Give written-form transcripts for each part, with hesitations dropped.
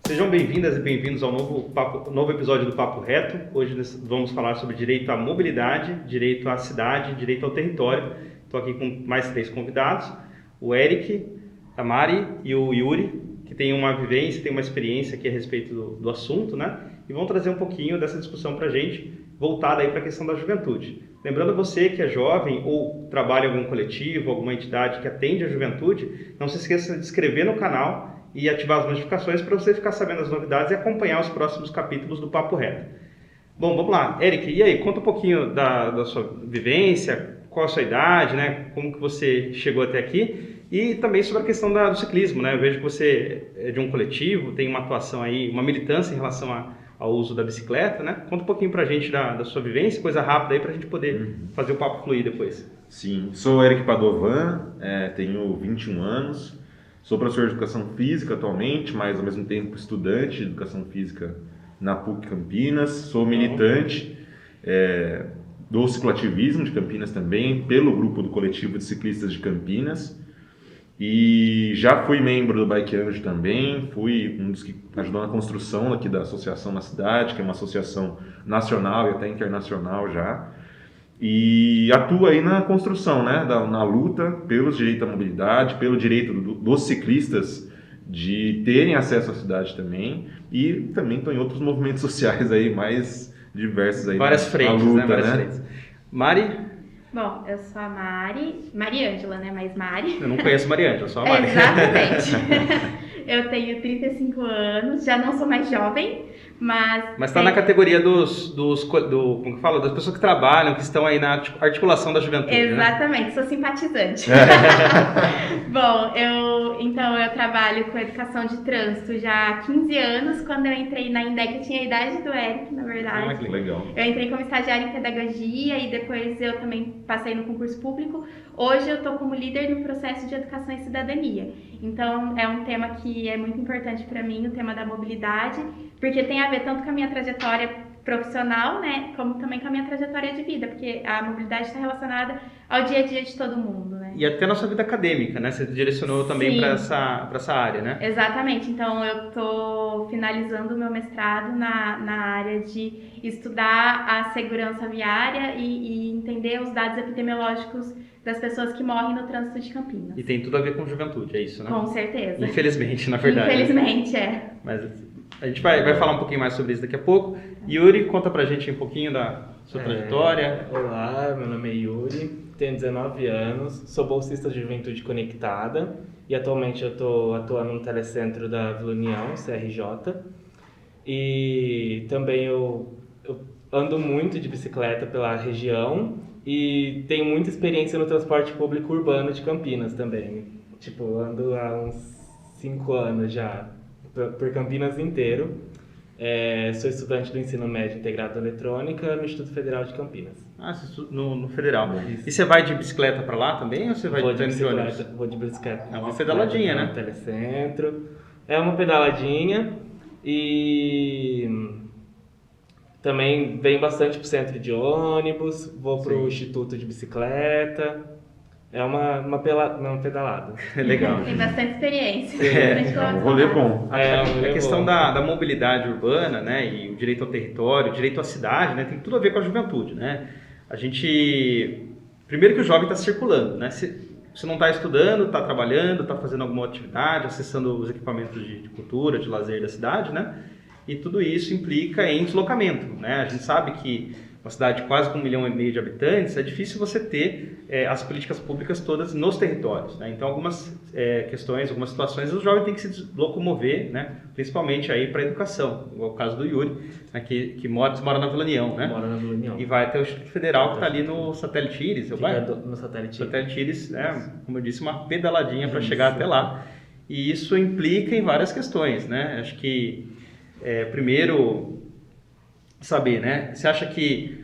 Sejam bem-vindas e bem-vindos ao novo episódio do Papo Reto. Hoje vamos falar sobre direito à mobilidade, direito à cidade, direito ao território. Estou aqui com mais 3 convidados, o Eric, a Mari e o Yuri, que tem uma vivência, tem uma experiência aqui a respeito do assunto, né? E vão trazer um pouquinho dessa discussão para a gente, voltada aí para a questão da juventude. Lembrando você que é jovem ou trabalha em algum coletivo, alguma entidade que atende a juventude, não se esqueça de se inscrever no canal e ativar as notificações para você ficar sabendo as novidades e acompanhar os próximos capítulos do Papo Reto. Bom, vamos lá. Eric, e aí? Conta um pouquinho da sua vivência, qual a sua idade, né? Como que você chegou até aqui e também sobre a questão do ciclismo, né? Eu vejo que você é de um coletivo, tem uma atuação aí, uma militância em relação ao uso da bicicleta, né? Conta um pouquinho pra gente da sua vivência, coisa rápida aí pra gente poder fazer o papo fluir depois. Sim, sou Eric Padovan, tenho 21 anos, sou professor de Educação Física atualmente, mas ao mesmo tempo estudante de Educação Física na PUC Campinas, sou militante do cicloativismo de Campinas também, pelo grupo do Coletivo de Ciclistas de Campinas, e já fui membro do Bike Anjo também, fui um dos que ajudou na construção aqui da associação na cidade, que é uma associação nacional e até internacional já, e atuo aí na construção, né, na luta pelos direitos à mobilidade, pelo direito dos ciclistas de terem acesso à cidade também, e também estou em outros movimentos sociais aí mais diversos aí. Várias frentes, luta, né? Frentes. Mari? Bom, eu sou a Mariângela, né? Mas Mari. Eu não conheço Mariângela, só a Mari. Exatamente. Eu tenho 35 anos, já não sou mais jovem, mas está na categoria como que fala? Das pessoas que trabalham, que estão aí na articulação da juventude, exatamente, né? Sou simpatizante. Bom, eu trabalho com educação de trânsito já há 15 anos. Quando eu entrei na INDEC, eu tinha a idade do Eric, na verdade. Ah, que legal. Eu entrei como estagiária em pedagogia e depois eu também passei no concurso público. Hoje eu estou como líder no processo de educação e cidadania. Então, é um tema que é muito importante para mim, o tema da mobilidade, porque tem a ver tanto com a minha trajetória profissional, né, como também com a minha trajetória de vida, porque a mobilidade está relacionada ao dia a dia de todo mundo, né? E até a nossa vida acadêmica, né? Você direcionou também para essa área, né? Exatamente. Então, eu estou finalizando o meu mestrado na área de estudar a segurança viária e entender os dados epidemiológicos das pessoas que morrem no trânsito de Campinas. E tem tudo a ver com juventude, é isso, né? Com certeza. Infelizmente, na verdade. Infelizmente, é. Mas a gente vai falar um pouquinho mais sobre isso daqui a pouco. Yuri, conta pra gente um pouquinho da sua trajetória. Olá, meu nome é Yuri, tenho 19 anos, sou bolsista de Juventude Conectada e atualmente eu estou atuando no Telecentro da Vila União, CRJ. E também eu ando muito de bicicleta pela região e tenho muita experiência no transporte público urbano de Campinas também. Tipo, ando há uns 5 anos já por Campinas inteiro. Sou estudante do ensino médio integrado em eletrônica no Instituto Federal de Campinas. Ah, no Federal. E você vai de bicicleta para lá também ou você vai de ônibus? Vou de bicicleta. É uma pedaladinha, né? No Telecentro. É uma pedaladinha e também venho bastante pro centro de ônibus, vou pro Instituto de Bicicleta. É uma pedalada. Legal. Tem bastante experiência. Um rolê bom. A questão da mobilidade urbana, né, e o direito ao território, o direito à cidade, né, tem tudo a ver com a juventude, né? Primeiro que o jovem está circulando, né? Você não está estudando, está trabalhando, está fazendo alguma atividade, acessando os equipamentos de cultura, de lazer da cidade, né? E tudo isso implica em deslocamento, né? A gente sabe que uma cidade de quase 1,5 milhão de habitantes, é difícil você ter as políticas públicas todas nos territórios, né? Então, algumas questões, algumas situações, o jovem tem que se locomover, né? Principalmente aí para a educação, igual o caso do Yuri, né? que mora na Vila União, né? Mora na Vila União. E vai até o Instituto Federal, que está ali no Satélite Íris. No Satélite Íris. Satélite Íris, né? Como eu disse, uma pedaladinha para chegar até lá. E isso implica em várias questões, né? Acho que, primeiro, saber, né? Você acha que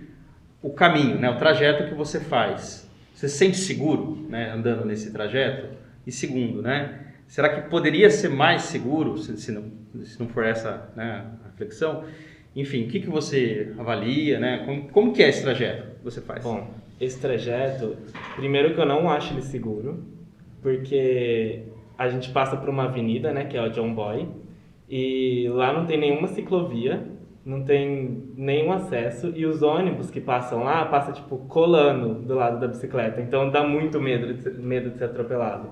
o caminho, né, o trajeto que você faz, você se sente seguro, né, andando nesse trajeto? E segundo, né, será que poderia ser mais seguro, se não for essa, né, a reflexão? Enfim, o que você avalia, né? Como que é esse trajeto que você faz? Bom, esse trajeto, primeiro que eu não acho ele seguro, porque a gente passa por uma avenida, né, que é o John Boy, E lá não tem nenhuma ciclovia, não tem nenhum acesso, e os ônibus que passam lá, passam tipo colando do lado da bicicleta, então dá muito medo de ser atropelado.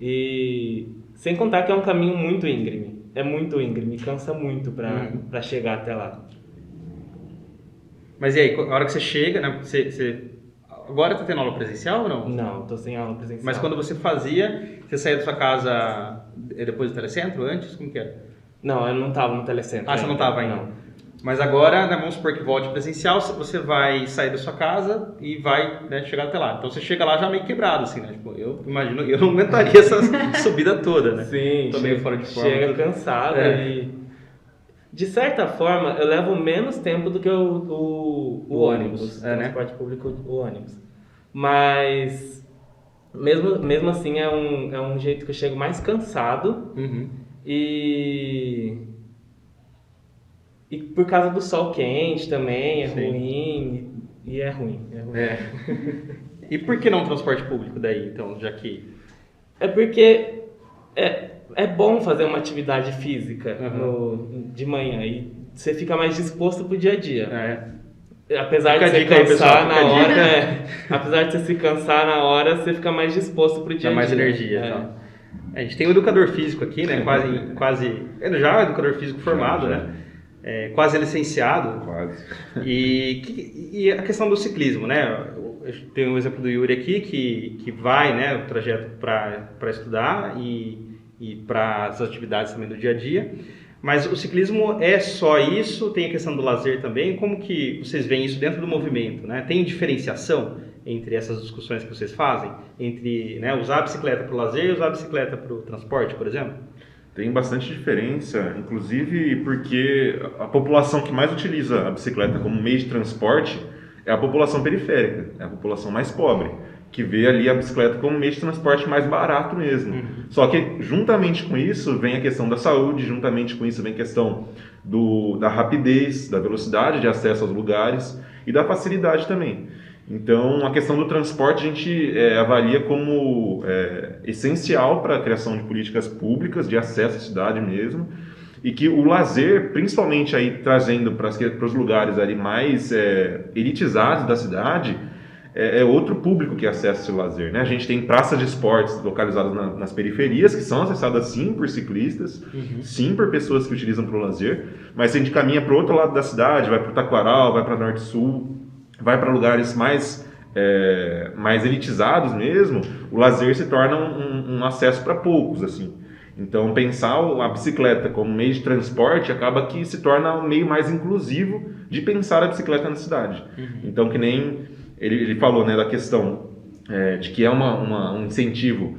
E sem contar que é um caminho muito íngreme, cansa muito pra chegar até lá. Mas e aí, a hora que você chega, né, agora tá tendo aula presencial ou não? Não, tô sem aula presencial. Mas quando você fazia, você saía da sua casa depois do telecentro, antes? Como que era? Não, eu não tava no telecentro. Ah, você não tava ainda? Não. Mas agora, né, vamos supor que volte presencial, você vai sair da sua casa e vai, né, chegar até lá. Então você chega lá já meio quebrado, assim, né? Tipo, eu imagino, eu não aguentaria essa subida toda, né? Sim, tô meio fora de forma. Chega cansado e... De certa forma, eu levo menos tempo do que o ônibus, o transporte público, o ônibus. Mas, mesmo assim, é um jeito que eu chego mais cansado. E por causa do sol quente também, é ruim. E é ruim. E por que não transporte público daí, então, já que... É porque é bom fazer uma atividade física de manhã e você fica mais disposto pro dia a dia. Apesar de você cansar na hora, apesar de você se cansar na hora, você fica mais disposto pro dia a dia. Dá mais energia, então. A gente tem um educador físico aqui, né? Quase já é um educador físico formado, né? Quase licenciado. Quase. E a questão do ciclismo, né? Tem um exemplo do Yuri aqui que vai, né, o trajeto para estudar e para as atividades também do dia a dia. Mas o ciclismo é só isso? Tem a questão do lazer também? Como que vocês veem isso dentro do movimento, né? Tem diferenciação entre essas discussões que vocês fazem? Entre, né, usar a bicicleta para o lazer e usar a bicicleta para o transporte, por exemplo? Tem bastante diferença, inclusive porque a população que mais utiliza a bicicleta como meio de transporte é a população periférica, é a população mais pobre, que vê ali a bicicleta como meio de transporte mais barato mesmo. Só que, juntamente com isso, vem a questão da saúde, juntamente com isso vem a questão da rapidez, da velocidade de acesso aos lugares e da facilidade também. Então, a questão do transporte a gente avalia como essencial para a criação de políticas públicas, de acesso à cidade mesmo, e que o lazer, principalmente aí trazendo para os lugares ali mais elitizados da cidade, é outro público que acessa esse lazer, né? A gente tem praças de esportes localizadas nas periferias, que são acessadas sim por ciclistas, sim por pessoas que utilizam para o lazer, mas se a gente caminha para o outro lado da cidade, vai para o Taquaral, vai para Norte-Sul, vai para lugares mais elitizados mesmo, o lazer se torna um acesso para poucos, assim. Então, pensar a bicicleta como meio de transporte acaba que se torna um meio mais inclusivo de pensar a bicicleta na cidade. Então, que nem ele falou, né, da questão de que é um incentivo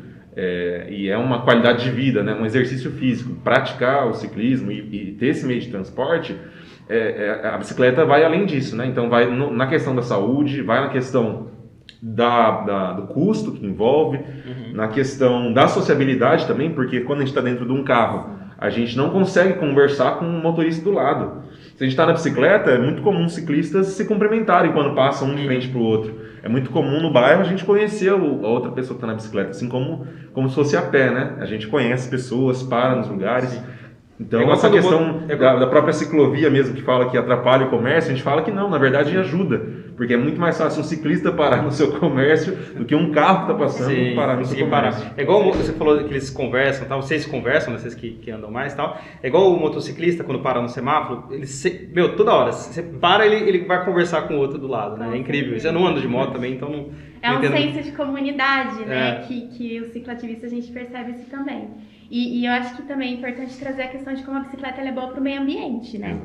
e é uma qualidade de vida, né, um exercício físico, praticar o ciclismo e ter esse meio de transporte, a bicicleta vai além disso, né? Então vai na questão da saúde, vai na questão do custo que envolve, na questão da sociabilidade também, porque quando a gente está dentro de um carro, a gente não consegue conversar com o motorista do lado. Se a gente está na bicicleta, é muito comum ciclistas se cumprimentarem quando passam um de frente para o outro. É muito comum no bairro a gente conhecer a outra pessoa que está na bicicleta, assim como se fosse a pé, né? A gente conhece pessoas, para nos lugares. Sim. Então, essa questão da própria ciclovia mesmo, que fala que atrapalha o comércio, a gente fala que não, na verdade ajuda. Porque é muito mais fácil um ciclista parar no seu comércio do que um carro que está passando parar no seu comércio. É igual você falou que eles conversam, tal, vocês conversam, vocês que andam mais e tal. É igual o motociclista quando para no semáforo, toda hora, você para, ele vai conversar com o outro do lado, né? É incrível. Eu não ando de moto também, então não... É um senso de comunidade, né? Que o cicloativista a gente percebe isso também. E eu acho que também é importante trazer a questão de como a bicicleta é boa para o meio ambiente, né?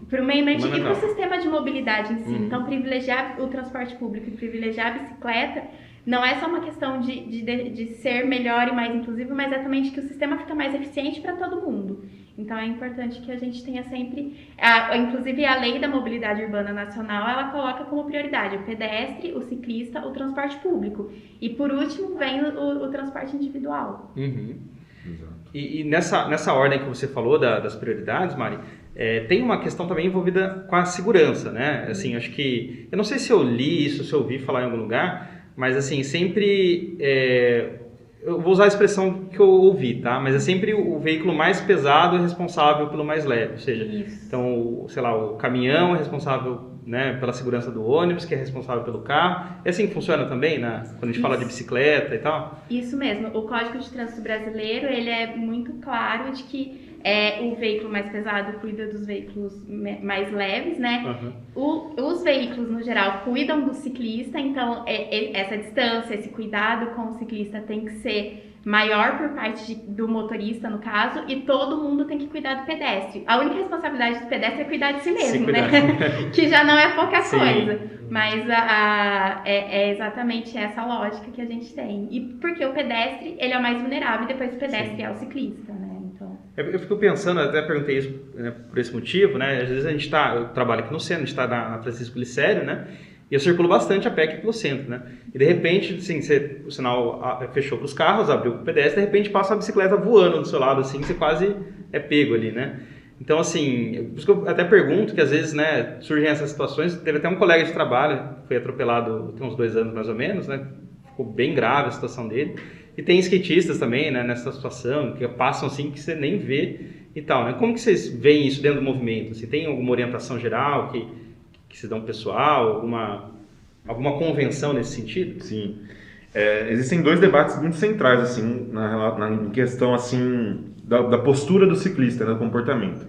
Para o meio ambiente e para o sistema de mobilidade em si. Então, privilegiar o transporte público e privilegiar a bicicleta não é só uma questão de ser melhor e mais inclusivo, mas é também de que o sistema fica mais eficiente para todo mundo. Então, é importante que a gente tenha sempre... inclusive, a Lei da Mobilidade Urbana Nacional, ela coloca como prioridade o pedestre, o ciclista, o transporte público. E, por último, vem o transporte individual. E nessa ordem que você falou das prioridades, Mari, tem uma questão também envolvida com a segurança, né? Assim, acho que... Eu não sei se eu li isso, se eu ouvi falar em algum lugar, mas assim, sempre eu vou usar a expressão que eu ouvi, tá? Mas é sempre o veículo mais pesado é responsável pelo mais leve, ou seja, Isso. então, sei lá, o caminhão é responsável, né, pela segurança do ônibus, que é responsável pelo carro. É assim que funciona também, né? Quando a gente fala de bicicleta e tal? Isso mesmo. O Código de Trânsito Brasileiro, ele é muito claro de que o veículo mais pesado cuida dos veículos mais leves, né? Os veículos, no geral, cuidam do ciclista, então essa distância, esse cuidado com o ciclista tem que ser maior por parte do motorista, no caso, e todo mundo tem que cuidar do pedestre. A única responsabilidade do pedestre é cuidar de si mesmo, né? Que já não é pouca coisa. Mas é exatamente essa lógica que a gente tem. E porque o pedestre, ele é o mais vulnerável, e depois o pedestre é o ciclista, né? Então... Eu fico pensando, até perguntei isso, né, por esse motivo, né? Às vezes a gente eu trabalho aqui no centro, a gente está na Francisco Glicério, né? E eu circulo bastante a pé aqui pelo centro, né? E de repente, assim, o sinal fechou para os carros, abriu para o pedestre, de repente passa uma bicicleta voando do seu lado, assim, você quase é pego ali, né? Então, assim, por isso que eu até pergunto que às vezes, né, surgem essas situações. Teve até um colega de trabalho, foi atropelado tem uns 2 anos mais ou menos, né? Ficou bem grave a situação dele. E tem skatistas também, né, nessa situação, que passam assim que você nem vê e tal, né? Como que vocês veem isso dentro do movimento? Assim, tem alguma orientação geral que se dá um pessoal, alguma convenção nesse sentido? Sim. Existem 2 debates muito centrais, assim, na questão, assim, da postura do ciclista, né, do comportamento.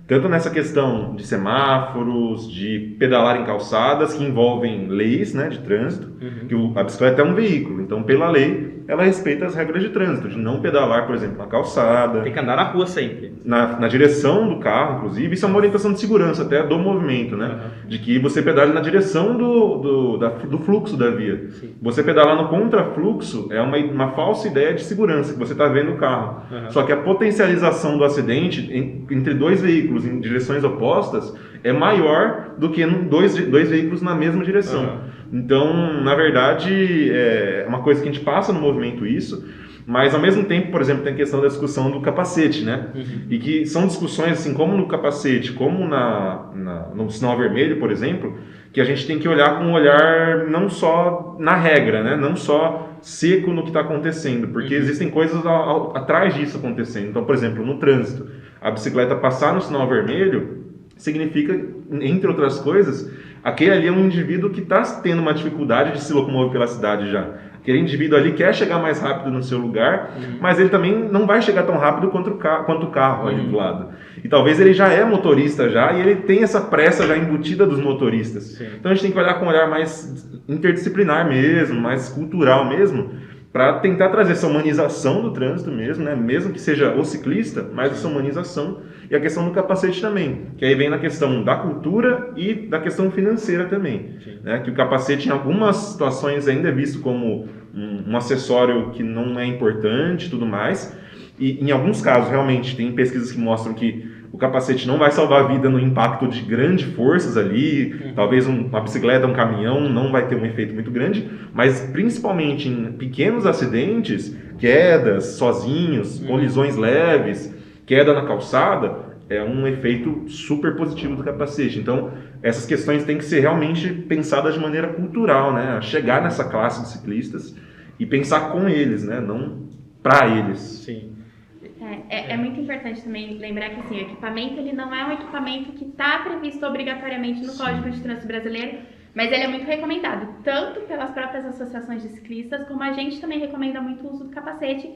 Tanto nessa questão de semáforos, de pedalar em calçadas, que envolvem leis, né, de trânsito, que a bicicleta é um veículo, então, pela lei, ela respeita as regras de trânsito, de não pedalar, por exemplo, na calçada. Tem que andar na rua sempre. Na direção do carro, inclusive. Isso é uma orientação de segurança até do movimento, né? De que você pedale na direção do fluxo da via. Sim. Você pedalar no contrafluxo é uma falsa ideia de segurança, que você está vendo o carro. Só que a potencialização do acidente entre 2 veículos em direções opostas é maior do que dois veículos na mesma direção. Então, na verdade, é uma coisa que a gente passa no movimento isso, mas ao mesmo tempo, por exemplo, tem a questão da discussão do capacete, né? E que são discussões, assim, como no capacete, como no sinal vermelho, por exemplo, que a gente tem que olhar com um olhar não só na regra, né? Não só seco no que está acontecendo, porque existem coisas atrás disso acontecendo. Então, por exemplo, no trânsito, a bicicleta passar no sinal vermelho significa, entre outras coisas, aquele ali é um indivíduo que está tendo uma dificuldade de se locomover pela cidade já. Aquele indivíduo ali quer chegar mais rápido no seu lugar, mas ele também não vai chegar tão rápido quanto o carro ali do lado. E talvez ele já é motorista já, e ele tem essa pressa já embutida dos motoristas. Sim. Então a gente tem que olhar com um olhar mais interdisciplinar mesmo, mais cultural mesmo, para tentar trazer essa humanização do trânsito mesmo, né? Mesmo que seja o ciclista, mas essa humanização e a questão do capacete também, que aí vem na questão da cultura e da questão financeira também, né? Que o capacete em algumas situações ainda é visto como um acessório que não é importante e tudo mais, e em alguns casos realmente tem pesquisas que mostram que o capacete não vai salvar a vida no impacto de grandes forças ali, talvez uma bicicleta, um caminhão não vai ter um efeito muito grande, mas principalmente em pequenos acidentes, quedas sozinhos, colisões leves, queda na calçada, é um efeito super positivo do capacete. Então, essas questões têm que ser realmente pensadas de maneira cultural, né? Chegar nessa classe de ciclistas e pensar com eles, né? Não para eles. Sim. É muito importante também lembrar que assim, o equipamento ele não é um equipamento que está previsto obrigatoriamente no Código de Trânsito Brasileiro, mas ele é muito recomendado, tanto pelas próprias associações de ciclistas, como a gente também recomenda muito o uso do capacete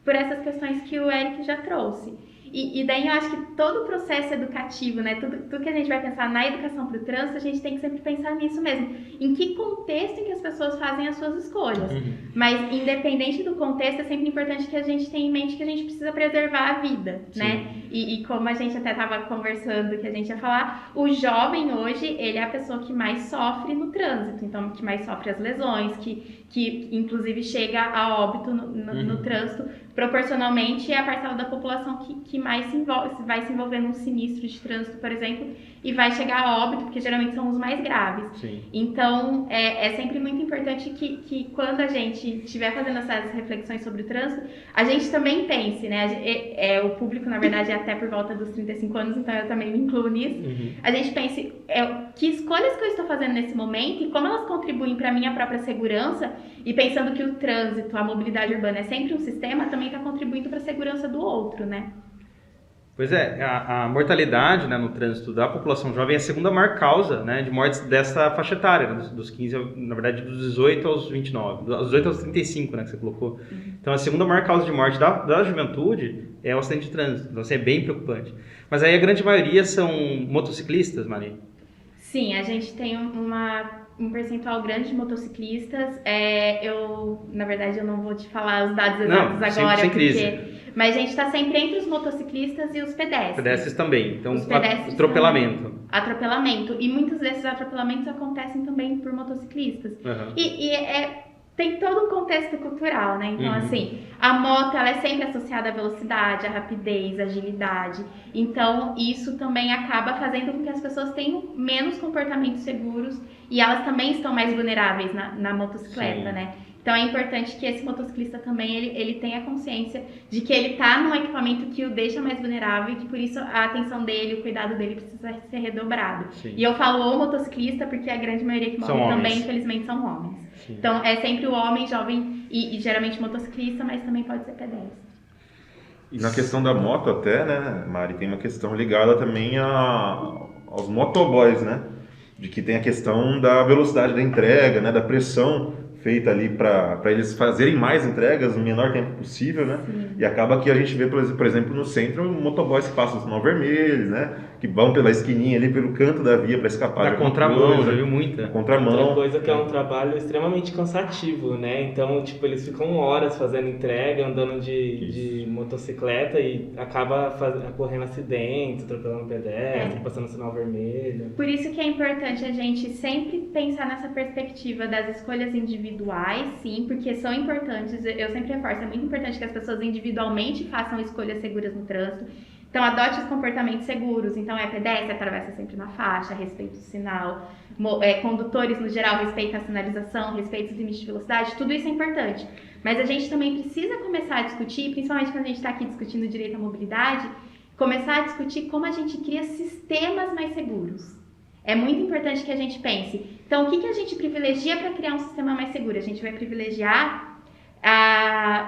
por essas questões que o Eric já trouxe. E daí eu acho que todo o processo educativo, né, tudo que a gente vai pensar na educação para o trânsito, a gente tem que sempre pensar nisso mesmo. Em que contexto em que as pessoas fazem as suas escolhas. Mas independente do contexto, é sempre importante que a gente tenha em mente que a gente precisa preservar a vida, né? E como a gente até estava conversando, que a gente ia falar, o jovem hoje, ele é a pessoa que mais sofre no trânsito, então que mais sofre as lesões, que inclusive chega a óbito no trânsito, proporcionalmente é a parcela da população que mais vai se envolver num sinistro de trânsito, por exemplo, e vai chegar a óbito, porque geralmente são os mais graves. Sim. Então, é sempre muito importante que quando a gente estiver fazendo essas reflexões sobre o trânsito, a gente também pense, né? O público, na verdade, é até por volta dos 35 anos, então eu também me incluo nisso. A gente pense que escolhas que eu estou fazendo nesse momento e como elas contribuem para a minha própria segurança, e pensando que o trânsito, a mobilidade urbana é sempre um sistema, também está contribuindo para a segurança do outro, né? Pois é, a mortalidade, né, no trânsito da população jovem é a segunda maior causa, né, de mortes dessa faixa etária, né, dos 15, na verdade, dos 18 aos 29, dos 18 aos 35, né, que você colocou. Então, a segunda maior causa de morte da juventude é o acidente de trânsito. Então, assim, é bem preocupante. Mas aí a grande maioria são motociclistas, Maria? Sim, a gente tem um percentual grande de motociclistas. Na verdade, eu não vou te falar os dados exatos agora, sem crise. Mas a gente está sempre entre os motociclistas e os pedestres. Pedestres também. Então, Os pedestres atropelamento. também. Atropelamento. E muitos desses atropelamentos acontecem também por motociclistas. Tem todo um contexto cultural, né? Então, assim, a moto, ela é sempre associada à velocidade, à rapidez, à agilidade. Então, isso também acaba fazendo com que as pessoas tenham menos comportamentos seguros e elas também estão mais vulneráveis na motocicleta, Sim. né? Então, é importante que esse motociclista também, ele tenha consciência de que ele está num equipamento que o deixa mais vulnerável e que, por isso, a atenção dele, o cuidado dele precisa ser redobrado. Sim. E eu falo o motociclista porque a grande maioria que morre também, infelizmente, são homens. Sim. Então, é sempre o homem jovem e geralmente motociclista, mas também pode ser pedestre. E na questão da moto até, né, Mari, tem uma questão ligada também aos motoboys, né? De que tem a questão da velocidade da entrega, né, da pressão feita ali para eles fazerem mais entregas no menor tempo possível, né? Sim. E acaba que a gente vê, por exemplo, no centro, motoboys que passam no sinal vermelho, né? Que vão pela esquininha ali, pelo canto da via para escapar Da de alguma contramão, coisa. já viu muita. Contramão. Outra coisa que é um trabalho extremamente cansativo, né? Então, tipo, eles ficam horas fazendo entrega, andando de motocicleta e acaba ocorrendo acidentes, atropelando pedestre, passando sinal vermelho. Por isso que é importante a gente sempre pensar nessa perspectiva das escolhas individuais, sim, porque são importantes. Eu sempre reforço, é muito importante que as pessoas individualmente façam escolhas seguras no trânsito. Então, adote os comportamentos seguros. Então, pedestre, atravessa sempre na faixa, respeita o sinal. Condutores, no geral, respeita a sinalização, respeita os limites de velocidade. Tudo isso é importante. Mas a gente também precisa começar a discutir, principalmente quando a gente está aqui discutindo direito à mobilidade, começar a discutir como a gente cria sistemas mais seguros. É muito importante que a gente pense. Então, o que a gente privilegia para criar um sistema mais seguro? A gente vai privilegiar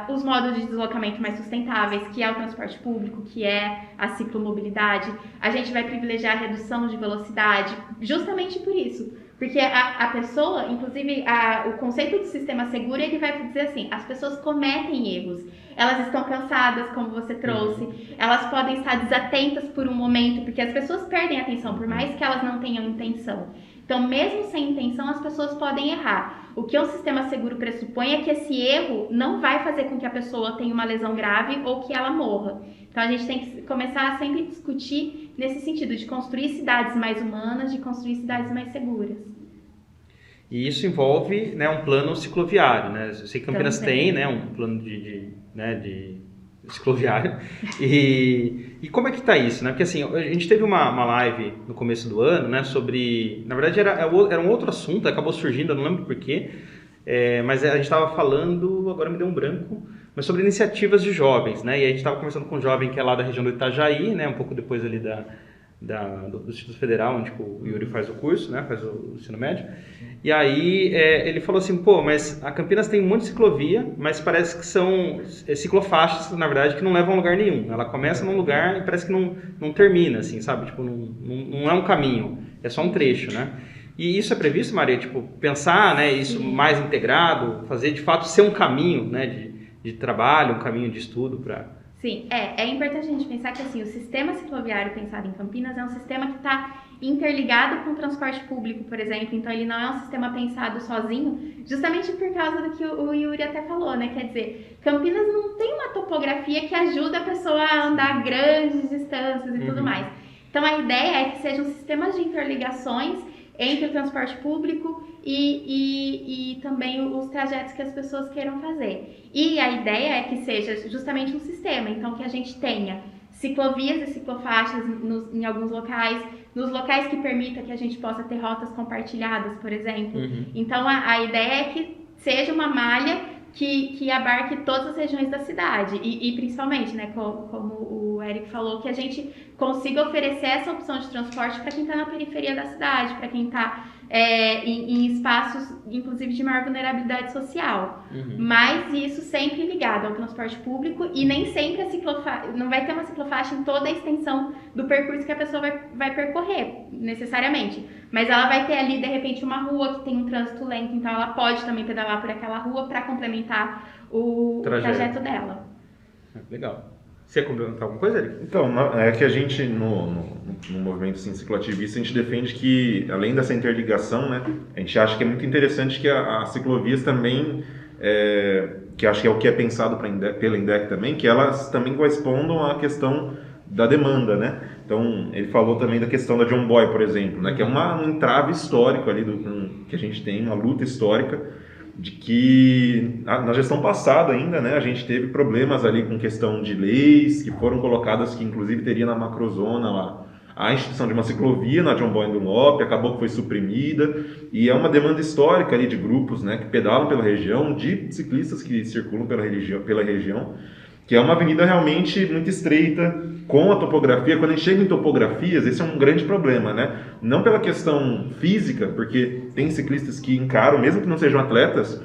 os modos de deslocamento mais sustentáveis, que é o transporte público, que é a ciclomobilidade. A gente vai privilegiar a redução de velocidade, justamente por isso. Porque a pessoa, inclusive, o conceito de sistema seguro, ele vai dizer assim, as pessoas cometem erros. Elas estão cansadas, como você trouxe. Elas podem estar desatentas por um momento, porque as pessoas perdem a atenção, por mais que elas não tenham intenção. Então, mesmo sem intenção, as pessoas podem errar. O que um sistema seguro pressupõe é que esse erro não vai fazer com que a pessoa tenha uma lesão grave ou que ela morra. Então, a gente tem que começar a sempre discutir nesse sentido, de construir cidades mais humanas, de construir cidades mais seguras. E isso envolve, né, um plano cicloviário, né? Eu sei que Campinas tem, né, um plano de cicloviário. E como é que está isso, né? Porque assim, a gente teve uma live no começo do ano, né, sobre... Na verdade era um outro assunto, acabou surgindo, eu não lembro porquê, mas a gente estava falando, agora me deu um branco, mas sobre iniciativas de jovens, né? E a gente estava conversando com um jovem que é lá da região do Itajaí, né, um pouco depois ali do Instituto Federal, onde o Yuri faz o curso, né, faz o ensino médio. E aí ele falou assim, mas a Campinas tem um monte de ciclovia, mas parece que são ciclofaixas, na verdade, que não levam a lugar nenhum. Ela começa num lugar e parece que não termina, assim, sabe? Tipo, não é um caminho, é só um trecho, né? E isso é previsto, Maria? Tipo, pensar, né, isso mais integrado, fazer de fato ser um caminho, né, de trabalho, um caminho de estudo para... Sim, é importante a gente pensar que assim, o sistema cicloviário pensado em Campinas é um sistema que está interligado com o transporte público, por exemplo, então ele não é um sistema pensado sozinho, justamente por causa do que o Yuri até falou, né? Quer dizer, Campinas não tem uma topografia que ajuda a pessoa a andar grandes distâncias e tudo mais. Então a ideia é que sejam sistemas de interligações entre o transporte público e também os trajetos que as pessoas queiram fazer. E a ideia é que seja justamente um sistema, então que a gente tenha ciclovias e ciclofaixas em alguns locais, nos locais que permita que a gente possa ter rotas compartilhadas, por exemplo. Então, a ideia é que seja uma malha que abarque todas as regiões da cidade e principalmente, né, como o Eric falou, que a gente consiga oferecer essa opção de transporte para quem está na periferia da cidade, para quem está em espaços, inclusive, de maior vulnerabilidade social. Mas isso sempre ligado ao transporte público e nem sempre não vai ter uma ciclofaixa em toda a extensão do percurso que a pessoa vai percorrer, necessariamente. Mas ela vai ter ali, de repente, uma rua que tem um trânsito lento, então ela pode também pedalar por aquela rua para complementar o trajeto dela. Legal. Você ia complementar alguma coisa, Eric? Então, é que a gente, no movimento assim, cicloativista, a gente defende que, além dessa interligação, né, a gente acha que é muito interessante que as ciclovias também, que acho que é o que é pensado pela INDEC também, que elas também correspondam à questão da demanda, né? Então, ele falou também da questão da John Boy, por exemplo, né, que é um entrave histórico ali que a gente tem, uma luta histórica, de que na gestão passada ainda, né, a gente teve problemas ali com questão de leis que foram colocadas, que inclusive teria na macrozona lá a instituição de uma ciclovia na John Boy Dunlop, acabou que foi suprimida, e é uma demanda histórica ali de grupos, né, que pedalam pela região, de ciclistas que circulam pela região, que é uma avenida realmente muito estreita, com a topografia. Quando a gente chega em topografias, esse é um grande problema, né? Não pela questão física, porque tem ciclistas que encaram, mesmo que não sejam atletas,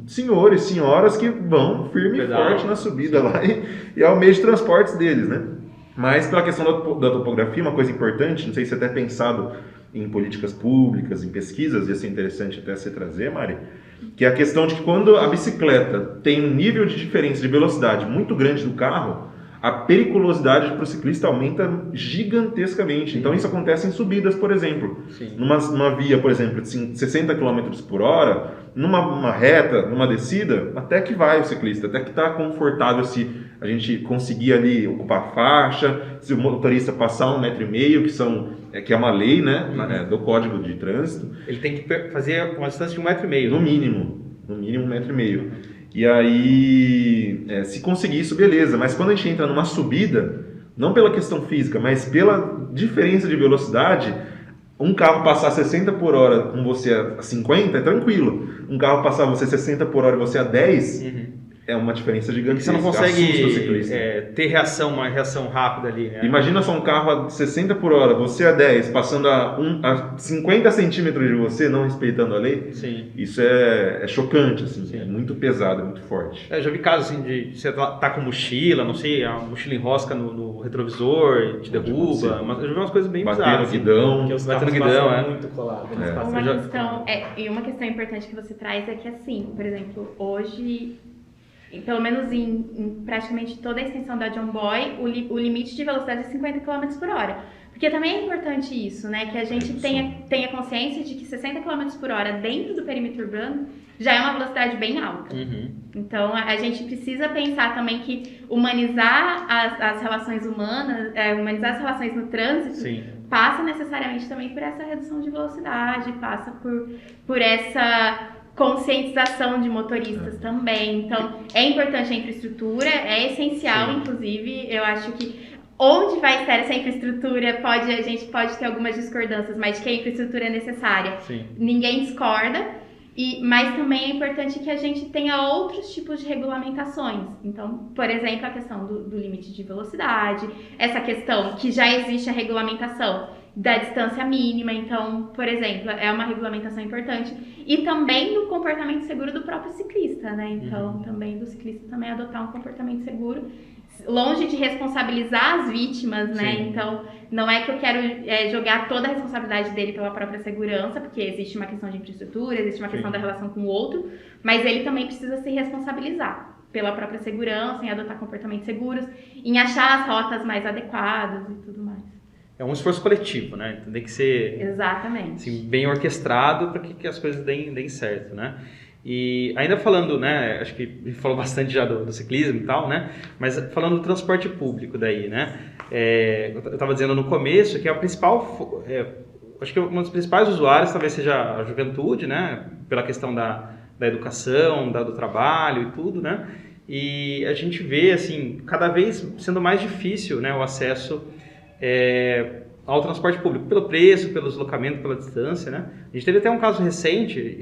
senhores, senhoras que vão firme e forte na subida lá e é o meio de transportes deles, né? Mas pela questão da topografia, uma coisa importante, não sei se até pensado em políticas públicas, em pesquisas, ia ser interessante até você trazer, Mari, que é a questão de que quando a bicicleta tem um nível de diferença de velocidade muito grande do carro, a periculosidade para o ciclista aumenta gigantescamente. Então isso acontece em subidas, por exemplo. Numa via, por exemplo, de 60 km por hora, numa reta, numa descida, até que vai o ciclista, até que está confortável se a gente conseguir ali ocupar a faixa, se o motorista passar 1,5 metro, que é uma lei, né, do Código de Trânsito. Ele tem que fazer uma distância de 1,5 metro. No mínimo 1,5 metro. E aí, se conseguir isso, beleza. Mas quando a gente entra numa subida, não pela questão física, mas pela diferença de velocidade, um carro passar 60 por hora com você a 50 é tranquilo. Um carro passar você 60 por hora e você a 10... é uma diferença gigantesca. Você não consegue ter uma reação rápida ali, né? Imagina só um carro a 60 por hora, você a 10, passando a 50 centímetros de você, não respeitando a lei. Sim. Isso é chocante, assim, é muito pesado, é muito forte. Eu já vi casos assim de você tá com mochila, não sei, a mochila enrosca no retrovisor, te derruba, mas eu já vi umas coisas bem bizarras. Guidão. Que os Batendo carros guidão, passam muito colado. Uma questão importante que você traz é que, assim, por exemplo, hoje, pelo menos em praticamente toda a extensão da John Boy, o limite de velocidade é 50 km por hora. Porque também é importante isso, né? Que a gente tenha consciência de que 60 km por hora dentro do perímetro urbano já é uma velocidade bem alta. Então, a gente precisa pensar também que humanizar as relações humanas, humanizar as relações no trânsito, passa necessariamente também por essa redução de velocidade, passa por essa conscientização de motoristas também. Então, é importante a infraestrutura, é essencial, inclusive, eu acho que onde vai estar essa infraestrutura, a gente pode ter algumas discordâncias, mas de que a infraestrutura é necessária, ninguém discorda, mas também é importante que a gente tenha outros tipos de regulamentações. Então, por exemplo, a questão do limite de velocidade, essa questão que já existe a regulamentação da distância mínima. Então, por exemplo, é uma regulamentação importante. E também do comportamento seguro do próprio ciclista, né? Então, também do ciclista também adotar um comportamento seguro, longe de responsabilizar as vítimas, né? Então, não é que eu quero jogar toda a responsabilidade dele pela própria segurança, porque existe uma questão de infraestrutura, existe uma questão da relação com o outro, mas ele também precisa se responsabilizar pela própria segurança, em adotar comportamentos seguros, em achar as rotas mais adequadas e tudo mais. É um esforço coletivo, né? Tem que ser assim, bem orquestrado para que as coisas deem certo, né? E ainda falando, né? Acho que a gente falou bastante já do ciclismo e tal, né? Mas falando do transporte público daí, né? Eu estava dizendo no começo que a principal, acho que uma dos principais usuários talvez seja a juventude, né? Pela questão da educação, do trabalho e tudo, né? e a gente vê, assim, cada vez sendo mais difícil, né, o acesso ao transporte público, pelo preço, pelo deslocamento, pela distância, né? A gente teve até um caso recente,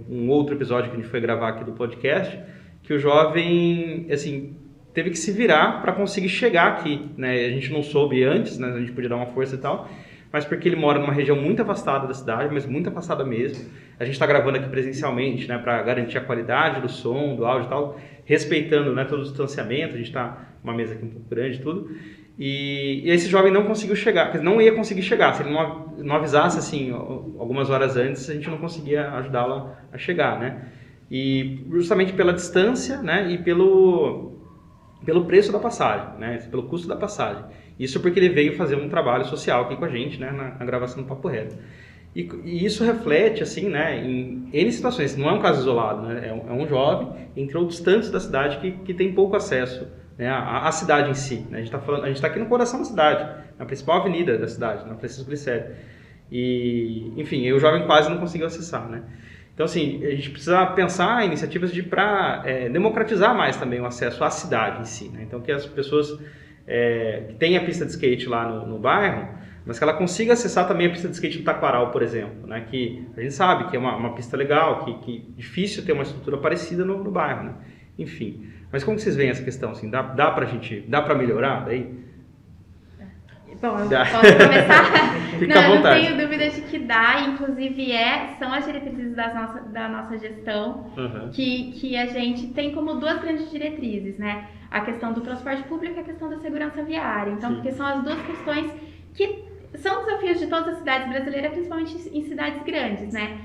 um outro episódio que a gente foi gravar aqui do podcast, que o jovem, assim, teve que se virar para conseguir chegar aqui, né? A gente não soube antes, né? A gente podia dar uma força e tal, mas porque ele mora numa região muito afastada da cidade, mas muito afastada mesmo. A gente está gravando aqui presencialmente, né? Para garantir a qualidade do som, do áudio e tal, respeitando, né, todo o distanciamento. A gente está numa mesa aqui um pouco grande e tudo. E esse jovem não conseguiu chegar, não ia conseguir chegar. Se ele não avisasse assim algumas horas antes, a gente não conseguia ajudá-lo a chegar, né? E justamente pela distância, né, e pelo preço da passagem, né, pelo custo da passagem. Isso porque ele veio fazer um trabalho social aqui com a gente, né, na gravação do Papo Reto. E isso reflete, assim, né, em N situações. Não é um caso isolado, né? É um jovem, entre outros tantos da cidade, que tem pouco acesso, né, à cidade em si, né? A gente está aqui no coração da cidade, na principal avenida da cidade, na Francisco Glicério. E, enfim, o jovem quase não conseguiu acessar, né? Então, assim, a gente precisa pensar em iniciativas para democratizar mais também o acesso à cidade em si, né? Então, que as pessoas que têm a pista de skate lá no bairro, mas que ela consiga acessar também a pista de skate do Taquaral, por exemplo, né? Que a gente sabe que é uma pista legal, que é difícil ter uma estrutura parecida no bairro, né? Enfim, mas como vocês veem essa questão? Assim, dá para melhorar daí? Bom, eu posso começar? Fica à vontade. Não tenho dúvida de que dá, inclusive são as diretrizes da nossa gestão, que a gente tem como duas grandes diretrizes, né? A questão do transporte público e a questão da segurança viária. Então, porque são as duas questões que são desafios de todas as cidades brasileiras, principalmente em cidades grandes, né?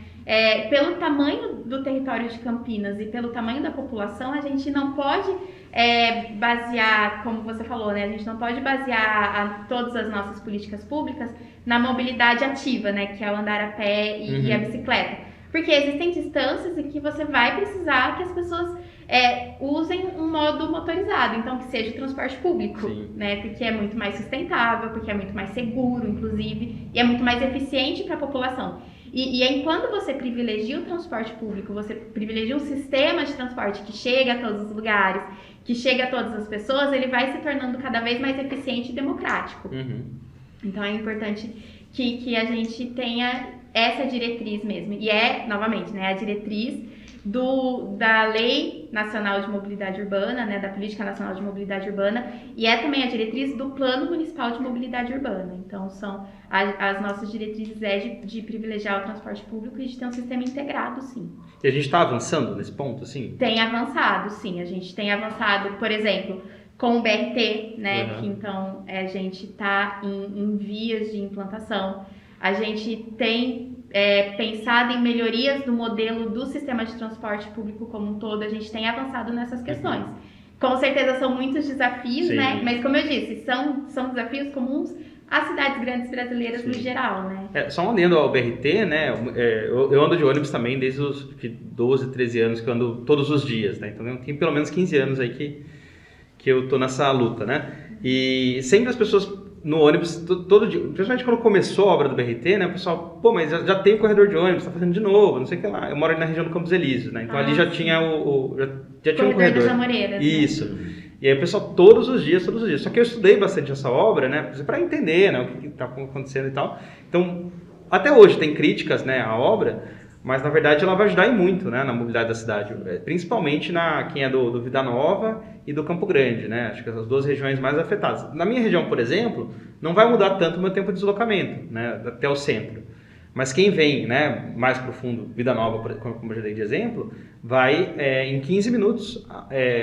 Pelo tamanho do território de Campinas e pelo tamanho da população, a gente não pode basear, como você falou, né? A gente não pode basear todas as nossas políticas públicas na mobilidade ativa, né? Que é o andar a pé e a bicicleta. Porque existem distâncias em que você vai precisar que as pessoas usem um modo motorizado, então que seja o transporte público, né? Porque é muito mais sustentável, porque é muito mais seguro, inclusive, e é muito mais eficiente para a população. E aí, quando você privilegia o transporte público, você privilegia um sistema de transporte que chega a todos os lugares, que chega a todas as pessoas, ele vai se tornando cada vez mais eficiente e democrático. Então, é importante que a gente tenha essa diretriz mesmo. E novamente, né, a diretriz da Lei Nacional de Mobilidade Urbana, né, da Política Nacional de Mobilidade Urbana, e também a diretriz do Plano Municipal de Mobilidade Urbana. Então, são as nossas diretrizes de privilegiar o transporte público e de ter um sistema integrado, sim. E a gente está avançando nesse ponto, assim? Tem avançado, sim. A gente tem avançado, por exemplo, com o BRT, né, que então a gente está em vias de implantação. A gente tem pensado em melhorias do modelo do sistema de transporte público como um todo, a gente tem avançado nessas questões. Com certeza são muitos desafios, né? Mas como eu disse, são desafios comuns às cidades grandes brasileiras no geral, né? Só um adendo ao BRT, né? Eu ando de ônibus também desde os 12, 13 anos que eu ando todos os dias, né? Então tem pelo menos 15 anos aí que eu tô nessa luta, né? E sempre as pessoas no ônibus, todo dia, principalmente quando começou a obra do BRT, né, o pessoal, pô, mas já tem o corredor de ônibus, tá fazendo de novo, não sei o que lá. Eu moro ali na região do Campos Elíseos, né, então ali já tinha já tinha um corredor. Das Amoreiras, isso. Né? E aí o pessoal todos os dias. Só que eu estudei bastante essa obra, né, para entender, né, o que tá acontecendo e tal. Então, até hoje tem críticas, né, à obra, mas na verdade ela vai ajudar em muito, né, na mobilidade da cidade, principalmente quem é do Vida Nova e do Campo Grande, né, acho que essas duas regiões mais afetadas. Na minha região, por exemplo, não vai mudar tanto o meu tempo de deslocamento, né, até o centro, mas quem vem, né, mais profundo, Vida Nova, como eu já dei de exemplo, vai em 15 minutos,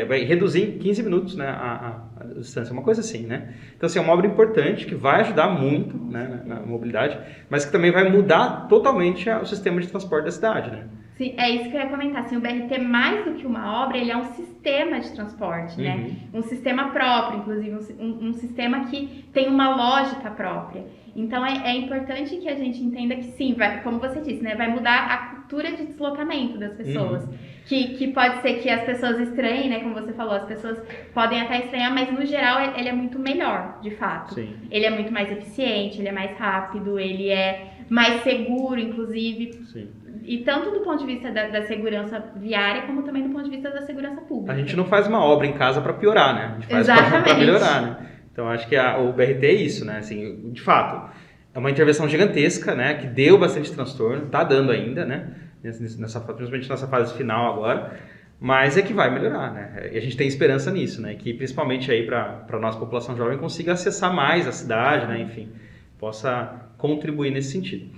vai reduzir em 15 minutos, né, a distância, uma coisa assim, né. Então, assim, é uma obra importante que vai ajudar muito, né, na mobilidade, mas que também vai mudar totalmente o sistema de transporte da cidade, né. Sim, é isso que eu ia comentar. Assim, o BRT, mais do que uma obra, ele é um sistema de transporte, né? Um sistema próprio, inclusive, um sistema que tem uma lógica própria. Então, é importante que a gente entenda que, sim, como você disse, né? Vai mudar a cultura de deslocamento das pessoas. Que pode ser que as pessoas estranhem, né? Como você falou, as pessoas podem até estranhar, mas, no geral, ele é muito melhor, de fato. Sim. Ele é muito mais eficiente, ele é mais rápido, ele é mais seguro, inclusive. Sim. E tanto do ponto de vista da segurança viária, como também do ponto de vista da segurança pública. A gente não faz uma obra em casa para piorar, né? A gente faz para melhorar, né? Então, acho que o BRT é isso, né? Assim, de fato, é uma intervenção gigantesca, né? Que deu bastante transtorno, está dando ainda, né? Principalmente nessa fase final agora. Mas é que vai melhorar, né? E a gente tem esperança nisso, né? Que principalmente aí para a nossa população jovem consiga acessar mais a cidade, né? Enfim, possa contribuir nesse sentido.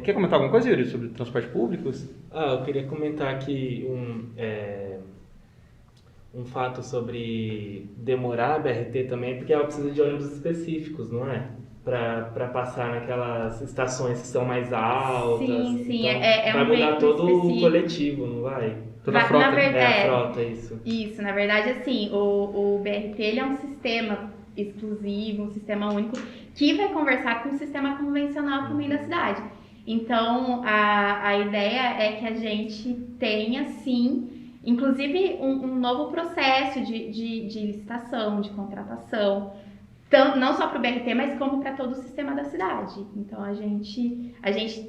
Quer comentar alguma coisa, Yuri, sobre transporte público? Eu queria comentar aqui um fato sobre demorar a BRT também, porque ela precisa de ônibus específicos, não é? Para passar naquelas estações que são mais altas. Sim, então, vai mudar todo específico. O coletivo, não vai? Toda a frota. Na verdade, a frota, isso. Isso, na verdade, assim, o BRT ele é um sistema exclusivo, um sistema único, que vai conversar com o sistema convencional também da cidade. Então, a ideia é que a gente tenha, sim, inclusive um novo processo de licitação, de contratação, não só para o BRT, mas como para todo o sistema da cidade. Então, a gente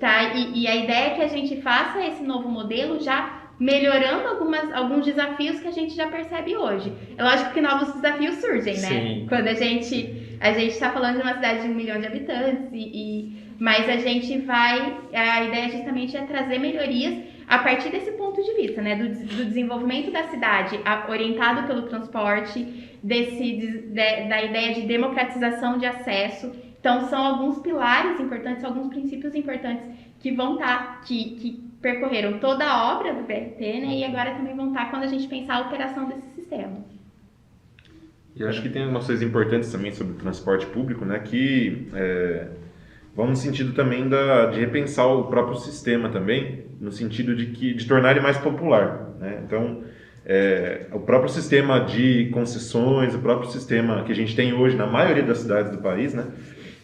tá... E a ideia é que a gente faça esse novo modelo já melhorando alguns desafios que a gente já percebe hoje. É lógico que novos desafios surgem, né? Sim. Quando a gente está falando de uma cidade de 1 milhão de habitantes, mas a ideia justamente é trazer melhorias a partir desse ponto de vista, né? Do desenvolvimento da cidade orientado pelo transporte, da ideia de democratização de acesso. Então, são alguns pilares importantes, alguns princípios importantes que vão estar, que percorreram toda a obra do BRT, né? E agora também vão estar quando a gente pensar a operação desse sistema. E acho que tem umas coisas importantes também sobre o transporte público, né? Que vão no sentido também de repensar o próprio sistema também, no sentido de tornar ele mais popular, né? Então, o próprio sistema de concessões, o próprio sistema que a gente tem hoje na maioria das cidades do país, né?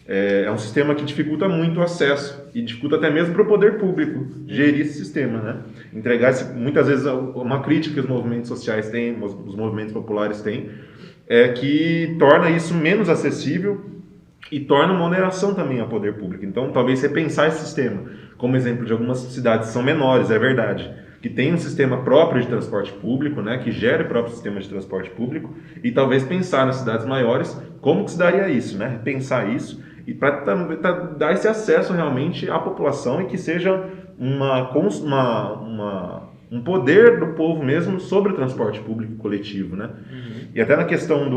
É um sistema que dificulta muito o acesso e dificulta até mesmo para o poder público gerir esse sistema, né? Entregar muitas vezes uma crítica que os movimentos sociais têm, os movimentos populares têm, que torna isso menos acessível e torna uma oneração também ao poder público. Então, talvez repensar esse sistema, como exemplo de algumas cidades que são menores, é verdade, que tem um sistema próprio de transporte público, né, que gera o próprio sistema de transporte público, e talvez pensar nas cidades maiores como que se daria isso, né? Repensar isso, e para dar esse acesso realmente à população e que seja um poder do povo mesmo sobre o transporte público coletivo, né? Uhum. E até na questão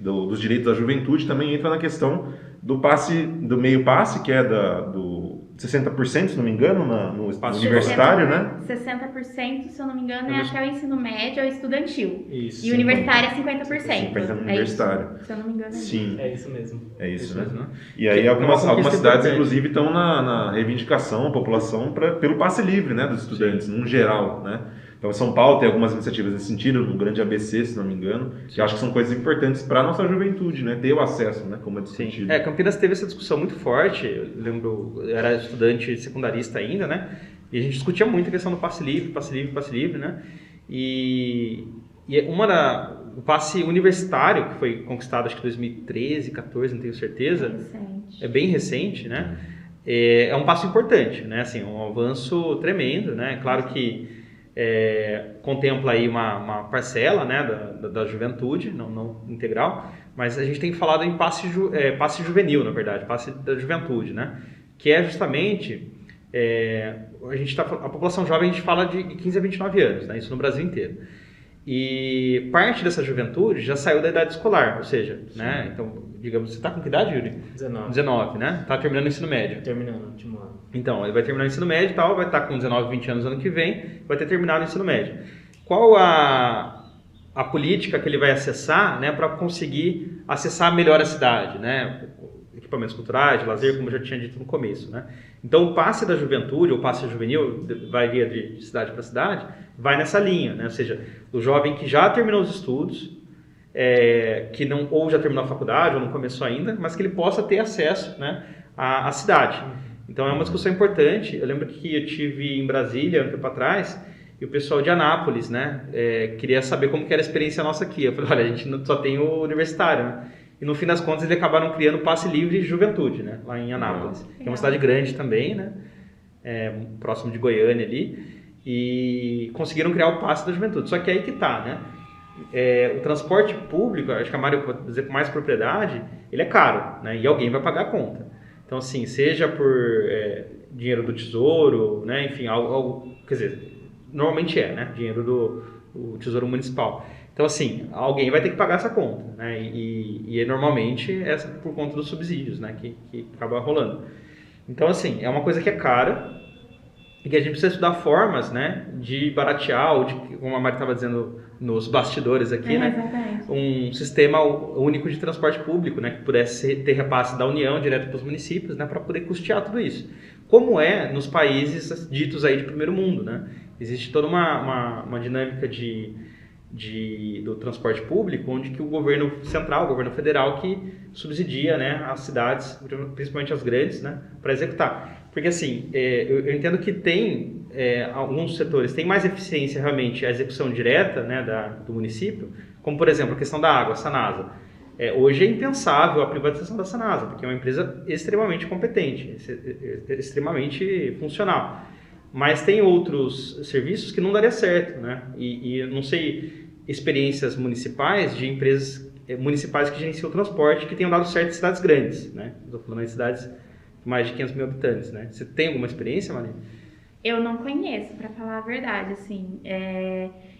dos direitos da juventude também entra na questão do meio passe, que é do 60%, se não me engano, no universitário, né? 60%, se eu não me engano, é até o ensino médio ou estudantil. Isso. E o universitário é 50%. 50% no universitário. Se eu não me engano, Sim. É isso mesmo. É isso, né? Mesmo. E aí algumas cidades, inclusive, estão na reivindicação, a população, pelo passe livre, né, dos estudantes, num geral, né? Então, São Paulo tem algumas iniciativas nesse sentido, no Grande ABC, se não me engano, que eu acho que são coisas importantes para a nossa juventude, né? Ter o acesso, né? Como é discutido. Sim. Campinas teve essa discussão muito forte, eu lembro, eu era estudante secundarista ainda, né? E a gente discutia muito a questão do passe livre, né? E o passe universitário, que foi conquistado acho que em 2013, 2014, não tenho certeza. É bem recente, né? É um passo importante, né? Assim, um avanço tremendo, né? Claro que contempla aí uma parcela, né, da juventude, não integral, mas a gente tem falado em passe juvenil, na verdade, passe da juventude, né? Que é justamente a população jovem, a gente fala de 15 a 29 anos, né? Isso no Brasil inteiro. E parte dessa juventude já saiu da idade escolar, ou seja, né? Então, digamos, você está com que idade, Yuri? 19, né? Está terminando o ensino médio. Terminando o último ano. Então, ele vai terminar o ensino médio e tal, vai estar com 19, 20 anos ano que vem, vai ter terminado o ensino médio. Qual a política que ele vai acessar, né, para conseguir acessar melhor a cidade, né? Equipamentos culturais, de lazer, como eu já tinha dito no começo, né? Então, o passe da juventude, ou passe juvenil, varia de cidade para cidade, vai nessa linha, né? Ou seja, o jovem que já terminou os estudos, que não, ou já terminou a faculdade, ou não começou ainda, mas que ele possa ter acesso, né, à cidade. Então, é uma discussão importante. Eu lembro que eu tive em Brasília, um tempo atrás, e o pessoal de Anápolis, né, queria saber como que era a experiência nossa aqui. Eu falei, olha, a gente só tem o universitário, né? e no fim das contas eles acabaram criando o Passe Livre Juventude, né? Lá em Anápolis, que é uma cidade grande também, né? Próximo de Goiânia ali, e conseguiram criar o Passe da Juventude. Só que aí que tá, né? O transporte público, acho que a Mari pode dizer com mais propriedade, ele é caro, né? E alguém vai pagar a conta. Então, assim, seja por dinheiro do Tesouro, né? Enfim, algo, quer dizer, normalmente né? Dinheiro do Tesouro Municipal. Então, assim, alguém vai ter que pagar essa conta, né? E normalmente é por conta dos subsídios, né? Que acaba rolando. Então, assim, é uma coisa que é cara e que a gente precisa estudar formas, né? De baratear, ou de, como a Mari estava dizendo nos bastidores aqui, né? Exatamente. Um sistema único de transporte público, né? Que pudesse ter repasse da União direto para os municípios, né? Para poder custear tudo isso. Como nos países ditos aí de primeiro mundo, né? Existe toda uma dinâmica do transporte público, onde que o governo central, o governo federal, que subsidia, né, as cidades, principalmente as grandes, né, para executar. Porque assim, eu entendo que tem alguns setores, tem mais eficiência realmente a execução direta, né, do município, como por exemplo a questão da água, a Sanasa. Hoje é impensável a privatização da Sanasa, porque é uma empresa extremamente competente, extremamente funcional. Mas tem outros serviços que não daria certo, né? E eu não sei experiências municipais de empresas municipais que gerenciam o transporte que tenham dado certo em cidades grandes, né? Estou falando em cidades com mais de 500 mil habitantes, né? Você tem alguma experiência, Maria? Eu não conheço, para falar a verdade, assim.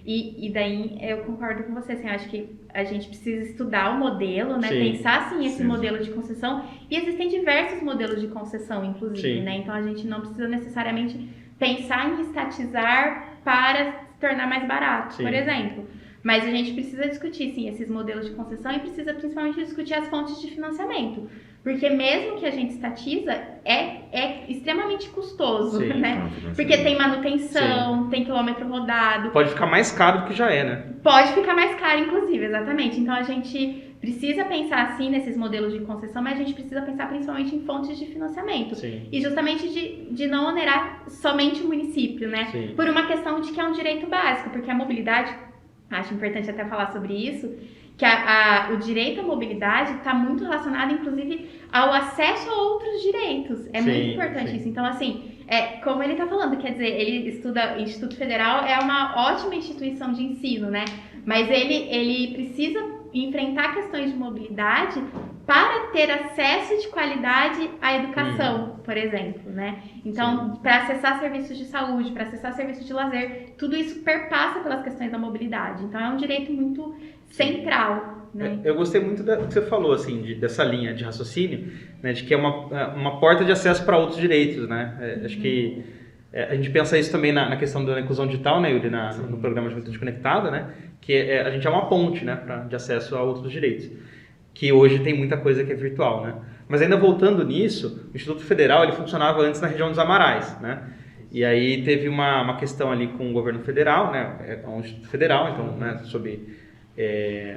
E daí eu concordo com você, assim, acho que a gente precisa estudar o modelo, né? Sim. Pensar, assim, esse modelo de concessão. E existem diversos modelos de concessão, inclusive, né? Então a gente não precisa necessariamente pensar em estatizar para se tornar mais barato, por exemplo. Mas a gente precisa discutir, sim, esses modelos de concessão e precisa principalmente discutir as fontes de financiamento. Porque mesmo que a gente estatiza, é extremamente custoso, sim, né? Porque tem manutenção, tem quilômetro rodado. Pode ficar mais caro do que já né? Pode ficar mais caro, inclusive, exatamente. Então a gente precisa pensar, assim, nesses modelos de concessão, mas a gente precisa pensar principalmente em fontes de financiamento. Sim. E justamente de não onerar somente o município, né? Sim. Por uma questão de que é um direito básico, porque a mobilidade, acho importante até falar sobre isso, que o direito à mobilidade está muito relacionado, inclusive, ao acesso a outros direitos. É muito importante isso. Então, assim, como ele está falando, quer dizer, ele estuda, Instituto Federal é uma ótima instituição de ensino, né? Mas ele precisa enfrentar questões de mobilidade para ter acesso de qualidade à educação, por exemplo, né? Então, para acessar serviços de saúde, para acessar serviços de lazer, tudo isso perpassa pelas questões da mobilidade. Então, é um direito muito central, né? Eu gostei muito do que você falou, assim, dessa linha de raciocínio, né, de que é uma porta de acesso para outros direitos, né? Acho que a gente pensa isso também na questão da inclusão digital, né, Yuri, no programa Juventude Conectada, né? Que a gente é uma ponte, né, de acesso a outros direitos, que hoje tem muita coisa que é virtual, né? Mas ainda voltando nisso, o Instituto Federal ele funcionava antes na região dos Amarais, né? E aí teve uma questão ali com o governo federal, né? É um Instituto Federal, então, né, sob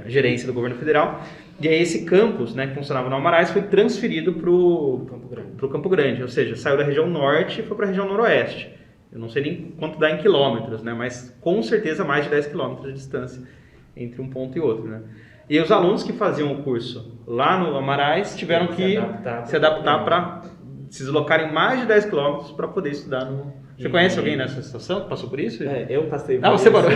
gerência do governo federal. E aí esse campus, né, que funcionava no Amarais, foi transferido para o Campo Grande, ou seja, saiu da região norte e foi para a região noroeste. Eu não sei nem quanto dá em quilômetros, né, mas com certeza mais de 10 quilômetros de distância entre um ponto e outro, né. E os alunos que faziam o curso lá no Amarais tiveram que se adaptar para se deslocarem mais de 10 quilômetros para poder estudar no... Você conhece alguém nessa situação que passou por isso? Eu passei por isso. Você parou.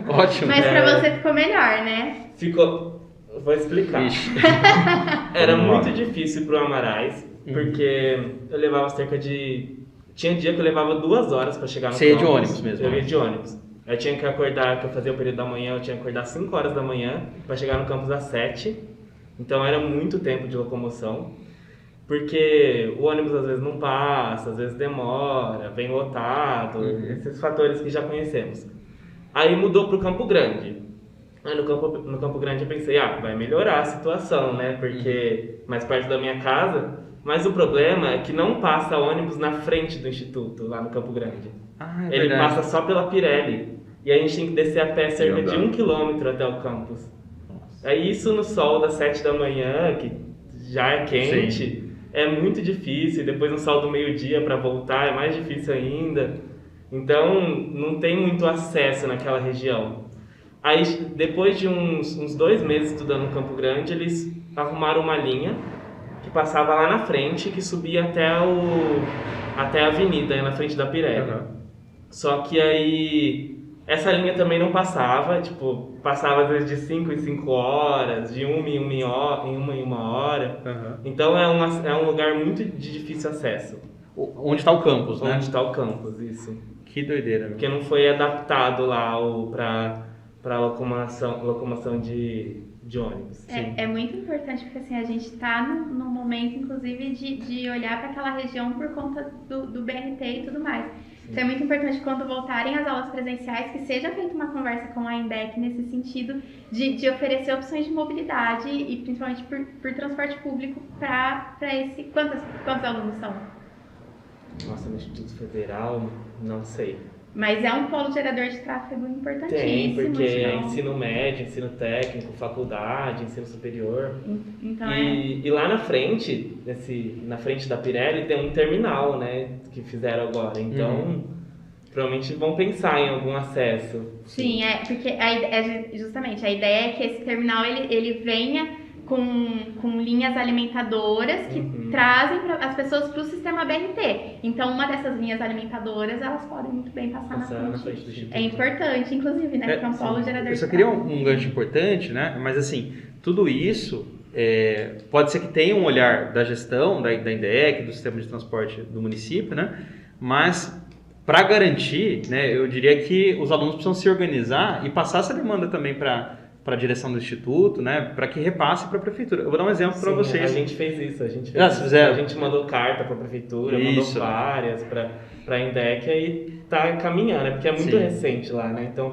Ótimo. Mas pra você ficou melhor, né? Ficou... Vou explicar. Era muito difícil pro Amarais, porque eu levava cerca de... Tinha dia que eu levava 2 horas pra chegar no campus. Você ia de ônibus mesmo? Eu ia de ônibus. Eu tinha que acordar, que eu fazia o período da manhã, eu tinha que acordar às 5 horas da manhã pra chegar no campus às 7. Então era muito tempo de locomoção. Porque o ônibus às vezes não passa, às vezes demora, vem lotado, esses fatores que já conhecemos. Aí mudou para o Campo Grande. Aí no Campo Grande eu pensei, vai melhorar a situação, né? Porque mais perto da minha casa. Mas o problema é que não passa ônibus na frente do instituto, lá no Campo Grande. Ele passa só pela Pirelli. E a gente tem que descer a pé cerca de 1 quilômetro até o campus. Aí isso no sol das 7 da manhã, que já é quente... Sim. É muito difícil, depois no sol do meio-dia para voltar é mais difícil ainda. Então, não tem muito acesso naquela região. Aí, depois de uns 2 meses estudando no Campo Grande, eles arrumaram uma linha que passava lá na frente, que subia até a avenida, aí na frente da Pirelli. Uhum. Só que aí, essa linha também não passava, tipo, passava às vezes de 5 em 5 horas, de 1 em 1 hora. Uhum. Então é um lugar muito de difícil acesso. Onde está o campus, né? Onde está o campus, isso. Que doideira, meu. Porque não foi adaptado lá para locomoção de ônibus. É muito importante, porque assim, a gente está no momento, inclusive, de olhar para aquela região por conta do BRT e tudo mais. Então é muito importante, quando voltarem as aulas presenciais, que seja feita uma conversa com a INDEC nesse sentido de oferecer opções de mobilidade e principalmente por transporte público para esse... Quantos alunos são? Nossa, no Instituto Federal, não sei. Mas é um polo gerador de tráfego importantíssimo. Tem, porque é então... ensino médio, ensino técnico, faculdade, ensino superior. Então E lá na frente, na frente da Pirelli, tem um terminal, né, que fizeram agora. Então, provavelmente vão pensar em algum acesso. Sim, porque justamente a ideia é que esse terminal ele venha com linhas alimentadoras que trazem as pessoas para o sistema BRT. Então, uma dessas linhas alimentadoras, elas podem muito bem passar na frente do Instituto. É importante, inclusive, né? Porque é um polo gerador Eu só de queria tráfego. um gancho importante, né? Mas assim, tudo isso pode ser que tenha um olhar da gestão, da INDEC, do sistema de transporte do município, né? Mas para garantir, né, eu diria que os alunos precisam se organizar e passar essa demanda também para a direção do instituto, né, para que repasse para a prefeitura. Eu vou dar um exemplo para vocês. A gente fez isso, a gente mandou carta para a prefeitura, mandou várias para a INDEC, aí tá caminhando, porque é muito recente lá, né? Então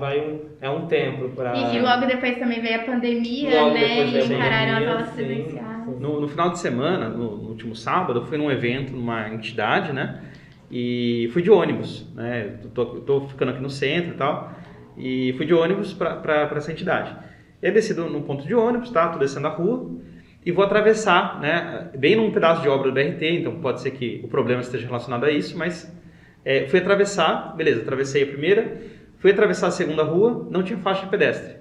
é um tempo para... E logo depois também veio a pandemia, né? E encararam as aulas presenciais. No final de semana, no último sábado, eu fui num evento numa entidade, né? E fui de ônibus, né? Tô ficando aqui no centro e tal, e fui de ônibus para essa entidade. E aí desci no ponto de ônibus, tá? Tô descendo a rua e vou atravessar, né? Bem num pedaço de obra do BRT, então pode ser que o problema esteja relacionado a isso, mas fui atravessar, beleza, atravessei a primeira, fui atravessar a segunda rua, não tinha faixa de pedestre.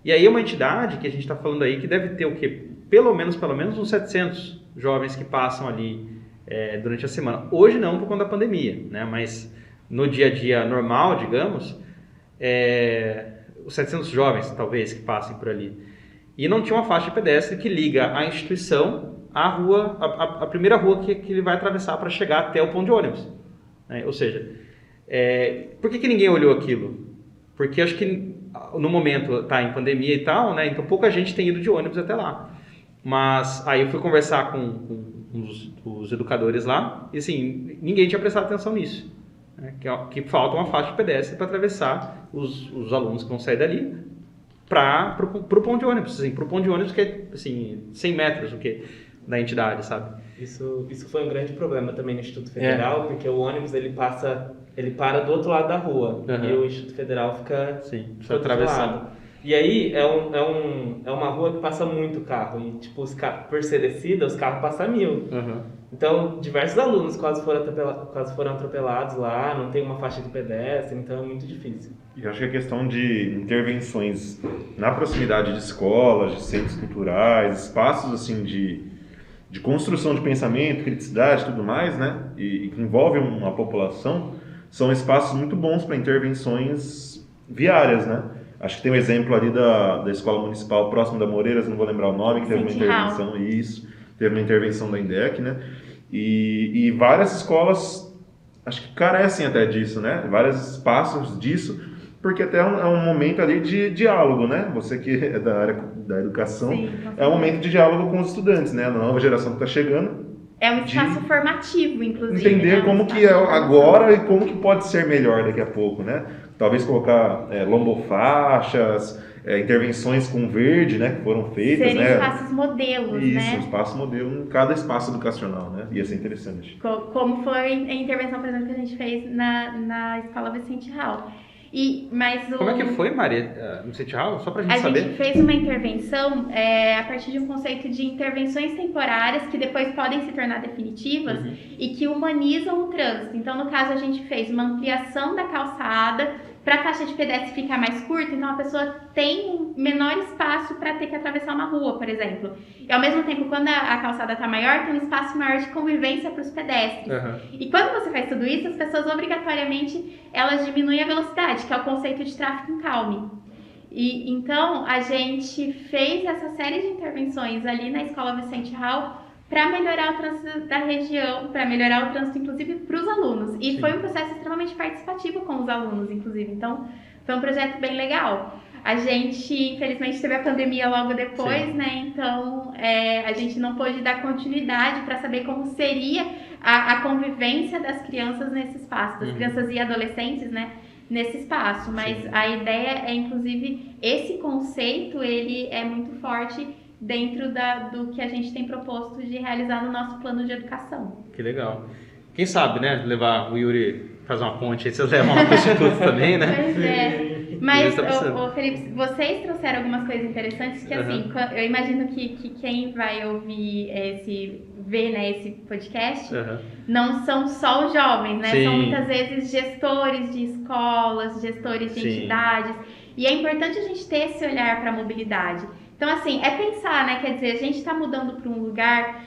E aí é uma entidade que a gente está falando aí que deve ter o quê? Pelo menos uns 700 jovens que passam ali durante a semana. Hoje não, por conta da pandemia, né? Mas no dia a dia normal, digamos, os 700 jovens, talvez, que passem por ali. E não tinha uma faixa de pedestre que liga a instituição à rua, a primeira rua que ele vai atravessar para chegar até o ponto de ônibus. Ou seja, por que ninguém olhou aquilo? Porque acho que no momento está em pandemia e tal, né? Então pouca gente tem ido de ônibus até lá. Mas aí eu fui conversar com os educadores lá e assim, ninguém tinha prestado atenção nisso. Que falta uma faixa de pedestre para atravessar os alunos que vão sair dali para o ponto de ônibus. Assim, para o ponto de ônibus que é assim, 100 metros da entidade, sabe? Isso foi um grande problema também no Instituto Federal, porque o ônibus ele para do outro lado da rua e o Instituto Federal fica atravessado. E aí é uma rua que passa muito carro e tipo por ser descida, os carros passam 1000. Então diversos alunos quase foram atropelados lá, não tem uma faixa de pedestre, então é muito difícil. E eu acho que a questão de intervenções na proximidade de escolas, de centros culturais, espaços assim de construção de pensamento, criticidade e tudo mais, né? E que envolve uma população, são espaços muito bons para intervenções viárias, né? Acho que tem um exemplo ali da escola municipal próximo da Moreiras, não vou lembrar o nome, que teve uma intervenção, teve uma intervenção da INDEC, né? E várias escolas, acho que carecem até disso, né? Vários espaços disso, porque até é um momento ali de diálogo, né? Você que é da área da educação, é um momento de diálogo com os estudantes, né? A nova geração que está chegando. É um espaço formativo, inclusive. Entender como que é agora e como que pode ser melhor daqui a pouco, né? Talvez colocar lombofaixas, intervenções com verde, né? Que foram feitas, serem espaços modelos, isso, né? Isso, espaço modelo em cada espaço educacional, né? Ia ser interessante. Como foi a intervenção, por exemplo, que a gente fez na Escola Vicente Hall. Como é que foi, Maria, no Vicente Hall? Só pra gente saber. A gente fez uma intervenção a partir de um conceito de intervenções temporárias que depois podem se tornar definitivas e que humanizam o trânsito. Então, no caso, a gente fez uma ampliação da calçada para a faixa de pedestre ficar mais curta, então a pessoa tem um menor espaço para ter que atravessar uma rua, por exemplo. E ao mesmo tempo, quando a calçada está maior, tem um espaço maior de convivência para os pedestres. E quando você faz tudo isso, as pessoas obrigatoriamente elas diminuem a velocidade, que é o conceito de tráfego em calme. E então a gente fez essa série de intervenções ali na Escola Vicente Hall para melhorar o trânsito da região, para melhorar o trânsito, inclusive, para os alunos. E foi um processo extremamente participativo com os alunos, inclusive. Então, foi um projeto bem legal. A gente, infelizmente, teve a pandemia logo depois, né? Então, a gente não pôde dar continuidade para saber como seria a convivência das crianças nesse espaço, das crianças e adolescentes, né? Nesse espaço. Mas a ideia é, inclusive, esse conceito, ele é muito forte dentro do que a gente tem proposto de realizar no nosso plano de educação. Que legal. Quem sabe, né, levar o Yuri, fazer uma ponte aí, vocês levam uma prostituta também, né? Pois é. Mas, Felipe, vocês trouxeram algumas coisas interessantes que, assim, eu imagino que quem vai ouvir ver, né, esse podcast, não são só os jovens, né? São muitas vezes gestores de escolas, gestores de entidades. E é importante a gente ter esse olhar para a mobilidade. Então, assim, é pensar, né? Quer dizer, a gente está mudando para um lugar,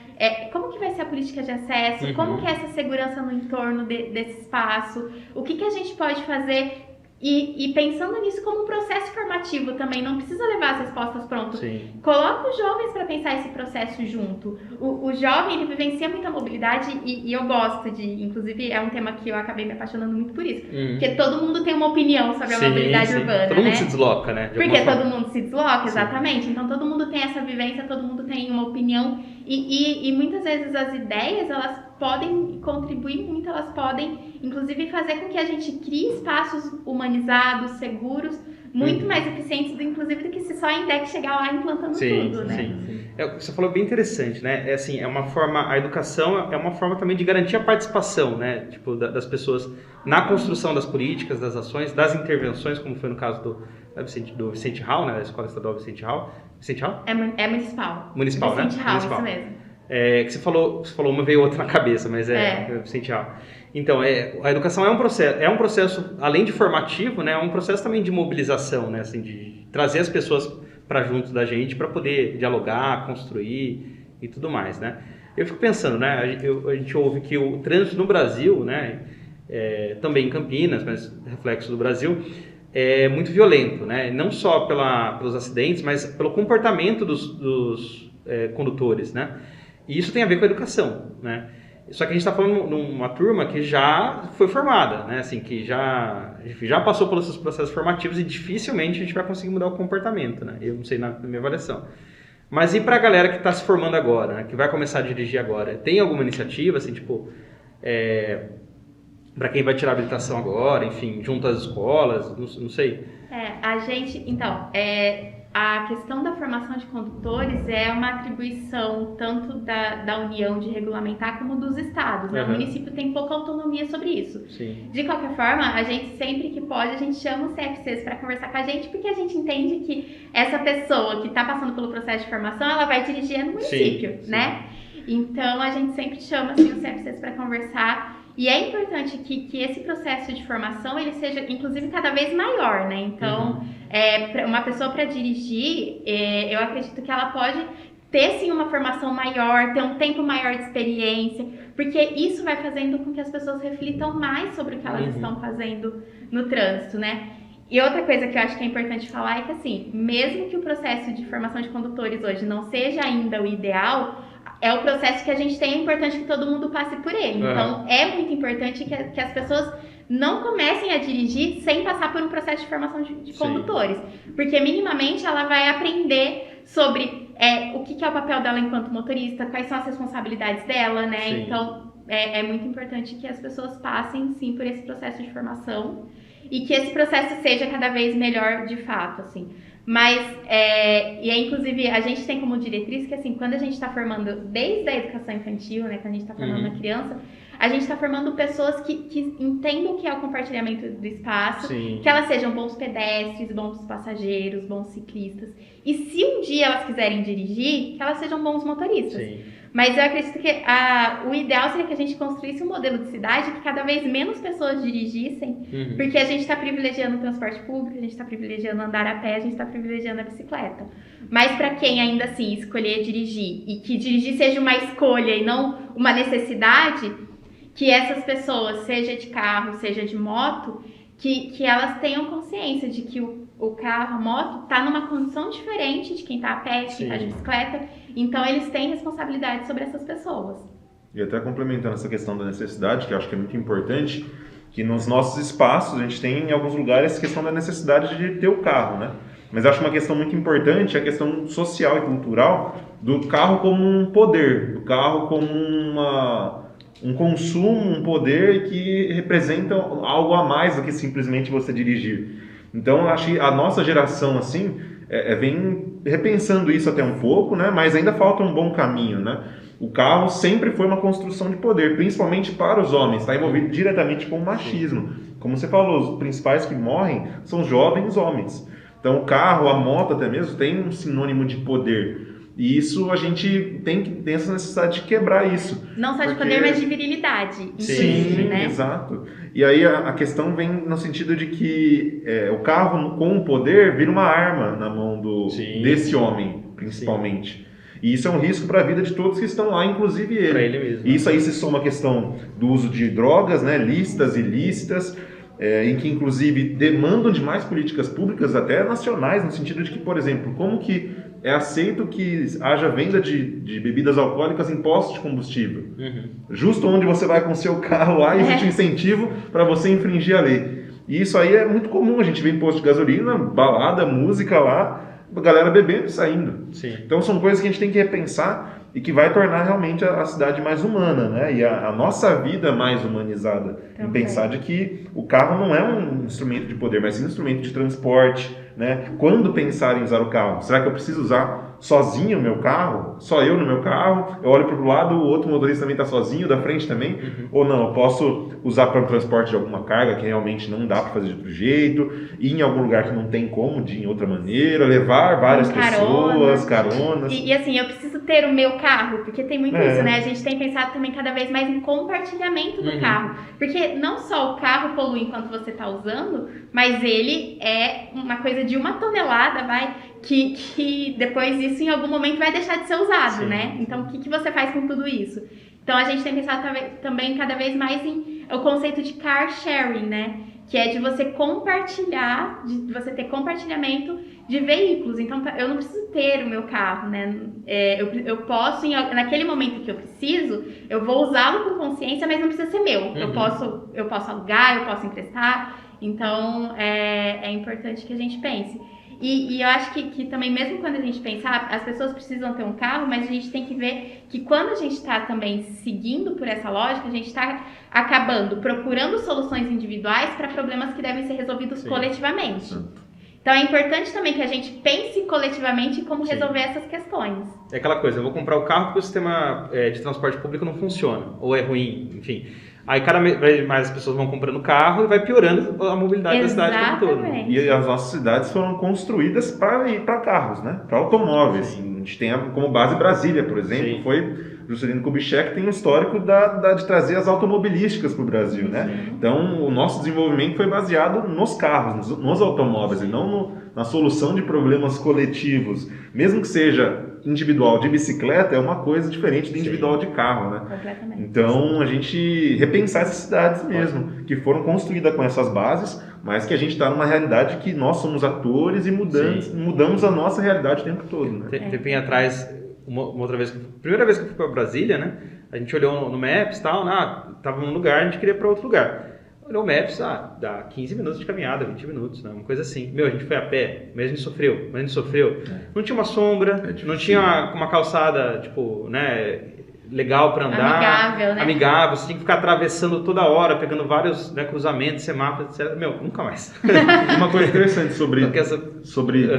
como que vai ser a política de acesso, como que é essa segurança no entorno desse espaço, o que a gente pode fazer e pensando nisso como um processo formativo também, não precisa levar as respostas prontas. Coloca os jovens para pensar esse processo junto. O jovem, ele vivencia muita mobilidade e eu gosto inclusive é um tema que eu acabei me apaixonando muito por isso, porque todo mundo tem uma opinião sobre a mobilidade urbana, todo mundo se desloca, né? Porque todo mundo se desloca, exatamente. Então todo mundo tem essa vivência, todo mundo tem uma opinião e muitas vezes as ideias, elas podem contribuir muito, elas podem inclusive fazer com que a gente crie espaços humanizados, seguros, muito mais eficientes, inclusive, do que se só a INDEC chegar lá implantando tudo, né? Você falou bem interessante, né? A educação é uma forma também de garantir a participação, né? Tipo, das pessoas na construção das políticas, das ações, das intervenções, como foi no caso do Vicente Hall, né? Da Escola Estadual Vicente Hall. Vicente Hall? É municipal. Municipal, Vicente né? Hall, Municipal. isso mesmo. Que você falou uma veio outra na cabeça, mas Vicente Hall. Então, a educação é um processo, além de formativo, né, é um processo também de mobilização, né, assim, de trazer as pessoas para junto da gente para poder dialogar, construir e tudo mais, né. Eu fico pensando, né, a gente ouve que o trânsito no Brasil, né, também em Campinas, mas reflexo do Brasil, é muito violento, né, não só pelos acidentes, mas pelo comportamento dos condutores, né, e isso tem a ver com a educação, né. Só que a gente está falando numa turma que já foi formada, né? Assim, que já passou pelos seus processos formativos e dificilmente a gente vai conseguir mudar o comportamento, né? Eu não sei na minha avaliação. Mas e para a galera que está se formando agora, né? Que vai começar a dirigir agora? Tem alguma iniciativa, assim, tipo, para quem vai tirar a habilitação agora, enfim, junto às escolas, não sei? A questão da formação de condutores é uma atribuição tanto da União de regulamentar como dos estados, né? O município tem pouca autonomia sobre isso. De qualquer forma, a gente sempre que pode, a gente chama os CFCs para conversar com a gente, porque a gente entende que essa pessoa que está passando pelo processo de formação, ela vai dirigir no município, né? Então, a gente sempre chama assim, os CFCs para conversar. E é importante que esse processo de formação ele seja, inclusive, cada vez maior, né? Então, uma pessoa para dirigir, eu acredito que ela pode ter, sim, uma formação maior, ter um tempo maior de experiência, porque isso vai fazendo com que as pessoas reflitam mais sobre o que elas estão fazendo no trânsito, né? E outra coisa que eu acho que é importante falar é que, assim, mesmo que o processo de formação de condutores hoje não seja ainda o ideal, é o processo que a gente tem, é importante que todo mundo passe por ele. Então, é muito importante que as pessoas não comecem a dirigir sem passar por um processo de formação de condutores. Porque, minimamente, ela vai aprender sobre o que é o papel dela enquanto motorista, quais são as responsabilidades dela, né? Então, é muito importante que as pessoas passem, sim, por esse processo de formação e que esse processo seja cada vez melhor de fato, assim. Mas, inclusive, a gente tem como diretriz que, assim, quando a gente está formando, desde a educação infantil, né, quando a gente está formando a criança, a gente está formando pessoas que entendam o que é o compartilhamento do espaço, que elas sejam bons pedestres, bons passageiros, bons ciclistas. E se um dia elas quiserem dirigir, que elas sejam bons motoristas. Mas eu acredito que o ideal seria que a gente construísse um modelo de cidade que cada vez menos pessoas dirigissem, porque a gente está privilegiando o transporte público, a gente está privilegiando andar a pé, a gente está privilegiando a bicicleta. Mas para quem ainda assim escolher dirigir, e que dirigir seja uma escolha e não uma necessidade, que essas pessoas, seja de carro, seja de moto, que elas tenham consciência de que o carro, a moto, está numa condição diferente de quem está a pé, de quem está de bicicleta. Então, eles têm responsabilidade sobre essas pessoas. E até complementando essa questão da necessidade, que eu acho que é muito importante, que nos nossos espaços, a gente tem em alguns lugares a questão da necessidade de ter o carro, né? Mas eu acho uma questão muito importante a questão social e cultural do carro como um poder, do carro como um consumo, um poder que representa algo a mais do que simplesmente você dirigir. Então, eu acho que a nossa geração, assim, vem repensando isso até um pouco, né? Mas ainda falta um bom caminho, né? O carro sempre foi uma construção de poder, principalmente para os homens, está envolvido diretamente com o machismo. Como você falou, os principais que morrem são jovens homens. Então, o carro, a moto até mesmo, tem um sinônimo de poder. E isso a gente tem essa necessidade de quebrar isso. Não só de poder, mas de virilidade. Sim, né? Exato. E aí a questão vem no sentido de que o carro com o poder vira uma arma na mão desse homem, principalmente. E isso é um risco para a vida de todos que estão lá, inclusive ele. Para ele mesmo. E isso aí se soma a questão do uso de drogas, né, lícitas e ilícitas, em que inclusive demandam de mais políticas públicas, até nacionais, no sentido de que, por exemplo, como que é aceito que haja venda de bebidas alcoólicas em postos de combustível. Justo onde você vai com o seu carro lá, existe um incentivo para você infringir a lei. E isso aí é muito comum, a gente vê em posto de gasolina, balada, música lá, a galera bebendo e saindo. Sim. Então são coisas que a gente tem que repensar e que vai tornar realmente a cidade mais humana, né? E a nossa vida mais humanizada. Em pensar de que o carro não é um instrumento de poder, mas sim um instrumento de transporte, né? Quando pensar em usar o carro, será que eu preciso usar sozinho o meu carro? Só eu no meu carro? Eu olho para o lado, o outro motorista também está sozinho, da frente também? Ou não, eu posso usar para o transporte de alguma carga que realmente não dá para fazer de outro jeito, ir em algum lugar que não tem como, de em outra maneira, levar várias pessoas, caronas. E assim, eu preciso ter o meu carro, porque tem muito isso, né? A gente tem pensado também cada vez mais em compartilhamento do carro. Porque não só o carro polui enquanto você está usando, mas ele é uma coisa de 1 tonelada, que depois isso em algum momento vai deixar de ser usado, né? Então, o que você faz com tudo isso? Então, a gente tem pensado também cada vez mais em o conceito de car sharing, né? Que é de você compartilhar, de você ter compartilhamento de veículos. Então, eu não preciso ter o meu carro, né? Eu posso, naquele momento que eu preciso, eu vou usá-lo com consciência, mas não precisa ser meu. Eu posso alugar, eu posso emprestar. Então, é importante que a gente pense. E eu acho que também, mesmo quando a gente pensar, as pessoas precisam ter um carro, mas a gente tem que ver que quando a gente está também seguindo por essa lógica, a gente está procurando soluções individuais para problemas que devem ser resolvidos coletivamente. Então é importante também que a gente pense coletivamente em como resolver essas questões. É aquela coisa, eu vou comprar o carro porque o sistema de transporte público não funciona, ou é ruim, enfim. Aí cada vez mais as pessoas vão comprando carro e vai piorando a mobilidade da cidade como todo. E as nossas cidades foram construídas para carros, né? Para automóveis. A gente tem como base Brasília, por exemplo, foi Juscelino Kubitschek, tem um histórico de trazer as automobilísticas para o Brasil, né? Então, o nosso desenvolvimento foi baseado nos carros, nos automóveis, e não na solução de problemas coletivos. Mesmo que seja individual de bicicleta, é uma coisa diferente do individual de carro, né? Completamente. Então, a gente repensar essas cidades mesmo, que foram construídas com essas bases, mas que a gente está numa realidade que nós somos atores e mudamos a nossa realidade o tempo todo, né? Tempinho atrás, uma outra vez, primeira vez que eu fui para Brasília, né? A gente olhou no Maps e tal, tava num lugar, a gente queria ir para outro lugar. Olhou o Maps, dá 15 minutos de caminhada, 20 minutos, né? Uma coisa assim. A gente foi a pé, mas a gente sofreu. Não tinha uma sombra, não tinha uma calçada, tipo, né, legal para andar. Amigável, né? Amigável, você tinha que ficar atravessando toda hora, pegando vários cruzamentos, semáforos, etc. Nunca mais. Uma coisa interessante sobre Porque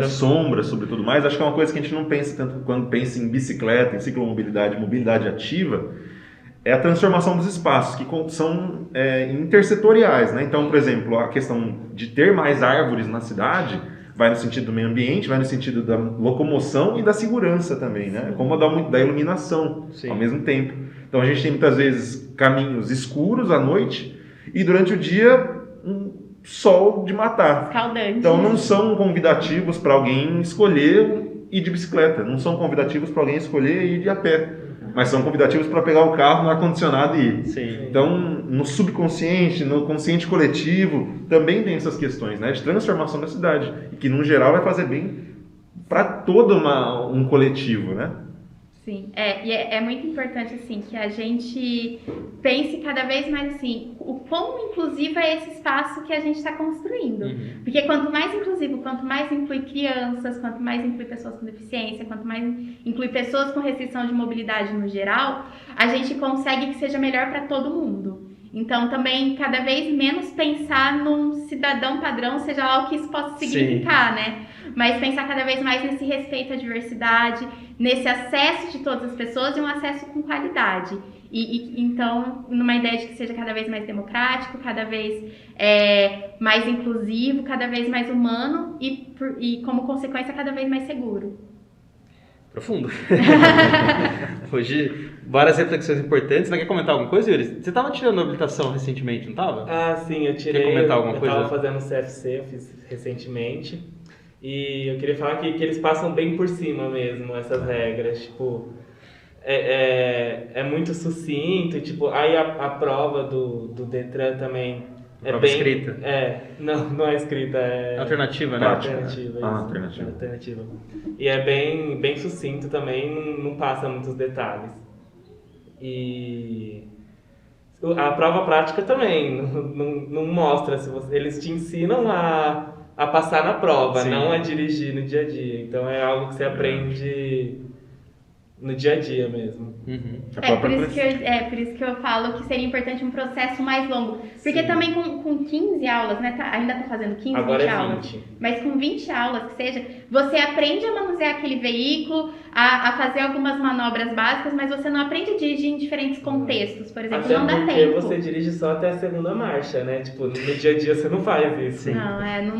sombra, sobre tudo mais, acho que é uma coisa que a gente não pensa tanto quando pensa em bicicleta, em ciclomobilidade, mobilidade ativa, é a transformação dos espaços, que são intersetoriais, né? Então, por exemplo, a questão de ter mais árvores na cidade vai no sentido do meio ambiente, vai no sentido da locomoção e da segurança também, né? Como da iluminação Sim. ao mesmo tempo. Então a gente tem muitas vezes caminhos escuros à noite e durante o dia um sol de matar. Escaldante. Então não são convidativos para alguém escolher ir de bicicleta, não são convidativos para alguém escolher ir de a pé, mas são convidativos para pegar o carro no ar-condicionado e ir. Sim. Então, no subconsciente, no consciente coletivo, também tem essas questões, né, de transformação da cidade, e que, no geral, vai fazer bem para todo um coletivo, né? Sim, e é muito importante, assim, que a gente pense cada vez mais, assim, o quão inclusivo é esse espaço que a gente está construindo. Porque quanto mais inclusivo, quanto mais inclui crianças, quanto mais inclui pessoas com deficiência, quanto mais inclui pessoas com restrição de mobilidade no geral, a gente consegue que seja melhor para todo mundo. Então, também, cada vez menos pensar num cidadão padrão, seja lá o que isso possa significar, né? Mas pensar cada vez mais nesse respeito à diversidade, nesse acesso de todas as pessoas e um acesso com qualidade. Então, numa ideia de que seja cada vez mais democrático, cada vez mais inclusivo, cada vez mais humano e como consequência, cada vez mais seguro. Profundo. Hoje, várias reflexões importantes. Você quer comentar alguma coisa, Yuri? Você estava tirando habilitação recentemente, não estava? Ah, sim, eu tirei. Quer comentar alguma coisa? Eu estava fazendo CFC, eu fiz recentemente. E eu queria falar que eles passam bem por cima mesmo, essas regras. Tipo, é muito sucinto. Tipo, aí a prova do Detran também é prova bem... escrita. Não é escrita, é... Alternativa, né? Alternativa, isso. Alternativa. E é bem sucinto também, não passa muitos detalhes. E a prova prática também não mostra, eles te ensinam a passar na prova, Sim. não a dirigir no dia a dia. Então é algo que você aprende no dia a dia mesmo. Por isso que eu falo que seria importante um processo mais longo. Porque também com 15 aulas, né? Ainda tá fazendo 15, Agora 20 é aulas. 20. Mas com 20 aulas que seja, você aprende a manusear aquele veículo, a fazer algumas manobras básicas, mas você não aprende a dirigir em diferentes contextos. Por exemplo, Até não dá porque tempo. você dirige só até a segunda marcha, né? Tipo, no dia a dia você não faz isso.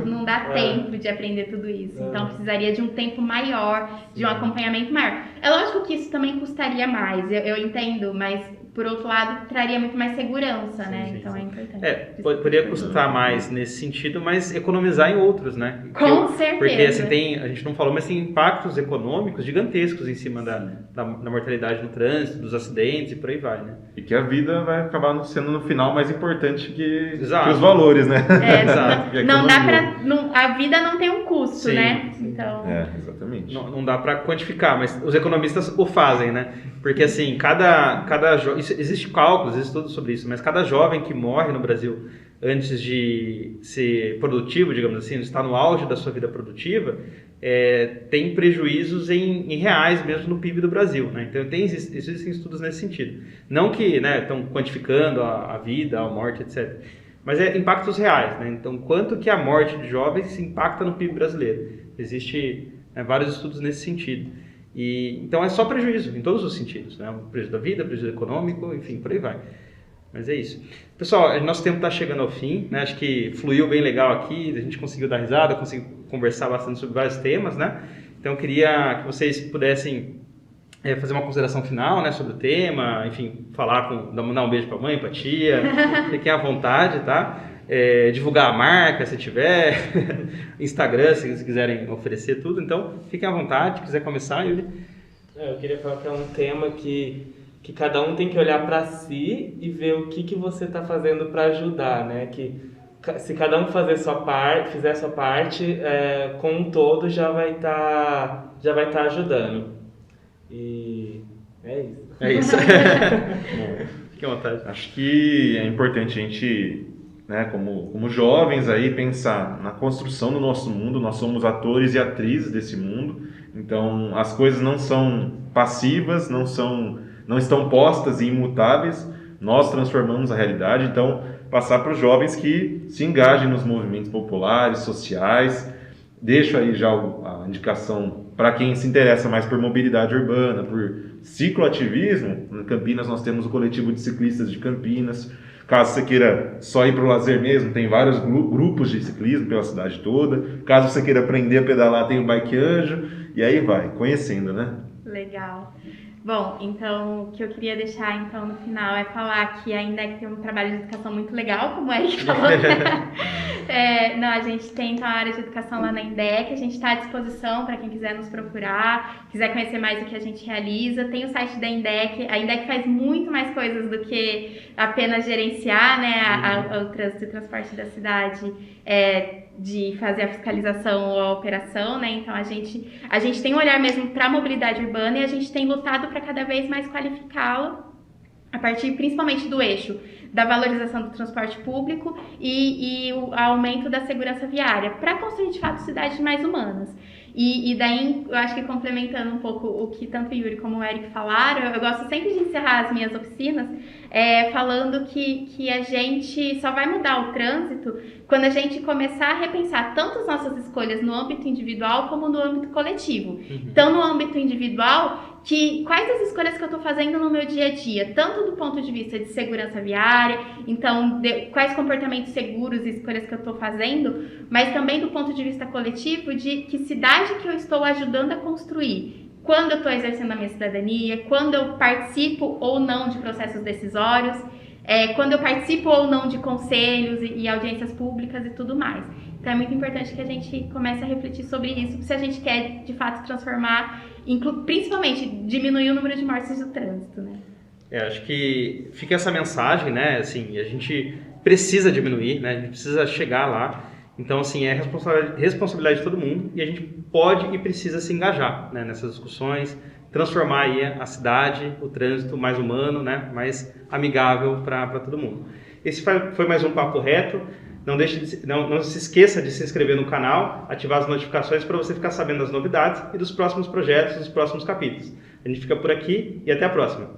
Não dá tempo de aprender tudo isso. Então precisaria de um tempo maior, de um acompanhamento maior. É lógico que isso também custaria mais, eu entendo, mas por outro lado traria muito mais segurança, né? Sim. Então é importante. Poderia custar mais nesse sentido, mas economizar em outros, né? Com certeza. Porque assim, a gente não falou, mas tem impactos econômicos gigantescos em cima da mortalidade no trânsito, dos acidentes e por aí vai, né? E que a vida vai acabar sendo no final mais importante que os Exato. valores, né? Exato. Não dá pra. A vida não tem um custo, Sim. né? Então. Exatamente. Não dá para quantificar, mas os economistas o fazem, né? Porque assim, existe cálculos, existe tudo sobre isso, mas cada jovem que morre no Brasil antes de ser produtivo, digamos assim, estar no auge da sua vida produtiva, tem prejuízos em reais mesmo no PIB do Brasil, né? Então existem estudos nesse sentido. Não que estão quantificando a vida, a morte, etc. Mas impactos reais, né? Então, quanto que a morte de jovens impacta no PIB brasileiro? Existe vários estudos nesse sentido. Então, é só prejuízo, em todos os sentidos, né? O prejuízo da vida, prejuízo econômico, enfim, por aí vai. Mas é isso. Pessoal, nosso tempo está chegando ao fim, né? Acho que fluiu bem legal aqui, a gente conseguiu dar risada, conseguiu conversar bastante sobre vários temas, né? Então, eu queria que vocês pudessem fazer uma consideração final, né, sobre o tema, enfim, mandar um beijo para a mãe, para a tia, fiquem à vontade, tá? Divulgar a marca, se tiver, Instagram, se quiserem oferecer tudo, então fiquem à vontade, se quiser começar, Yuri. Eu queria falar que é um tema que cada um tem que olhar para si e ver o que você está fazendo para ajudar, né? Que se cada um fizer a sua parte, com um todo já vai estar ajudando. E é isso. É isso. Fique à vontade. Acho que é importante a gente, né, como jovens aí, pensar na construção do nosso mundo. Nós somos atores e atrizes desse mundo. Então, as coisas não são passivas, não estão postas e imutáveis. Nós transformamos a realidade. Então, passar para os jovens que se engajem nos movimentos populares, sociais. Deixo aí já a indicação para quem se interessa mais por mobilidade urbana, por cicloativismo. Em Campinas nós temos o coletivo de ciclistas de Campinas. Caso você queira só ir para o lazer mesmo, tem vários grupos de ciclismo pela cidade toda. Caso você queira aprender a pedalar, tem o Bike Anjo. E aí vai, conhecendo, né? Legal. Bom, então, o que eu queria deixar então no final é falar que a INDEC tem um trabalho de educação muito legal, como o Eric falou. Não, a gente tem então a área de educação lá na INDEC, a gente está à disposição para quem quiser nos procurar, quiser conhecer mais o que a gente realiza. Tem o site da INDEC, a INDEC faz muito mais coisas do que apenas gerenciar, né, o trânsito e transporte da cidade, de fazer a fiscalização ou a operação, né? Então a gente tem um olhar mesmo para a mobilidade urbana e a gente tem lutado para cada vez mais qualificá-la a partir principalmente do eixo da valorização do transporte público e o aumento da segurança viária para construir de fato cidades mais humanas. E daí, eu acho que complementando um pouco o que tanto o Yuri como o Eric falaram, eu gosto sempre de encerrar as minhas oficinas falando que a gente só vai mudar o trânsito quando a gente começar a repensar tanto as nossas escolhas no âmbito individual como no âmbito coletivo. Então, no âmbito individual, quais as escolhas que eu estou fazendo no meu dia a dia, tanto do ponto de vista de segurança viária, então quais comportamentos seguros e escolhas que eu estou fazendo, mas também do ponto de vista coletivo de que cidade que eu estou ajudando a construir, quando eu estou exercendo a minha cidadania, quando eu participo ou não de processos decisórios, quando eu participo ou não de conselhos e audiências públicas e tudo mais. Então é muito importante que a gente comece a refletir sobre isso, se a gente quer de fato transformar, principalmente diminuir o número de mortes do trânsito, né? Acho que fica essa mensagem, né? Assim, a gente precisa diminuir, né? A gente precisa chegar lá. Então, assim, é responsabilidade de todo mundo e a gente pode e precisa se engajar, né, nessas discussões, transformar aí a cidade, o trânsito mais humano, né, mais amigável para todo mundo. Esse foi mais um Papo Reto. Não se esqueça de se inscrever no canal, ativar as notificações para você ficar sabendo das novidades e dos próximos projetos, dos próximos capítulos. A gente fica por aqui e até a próxima.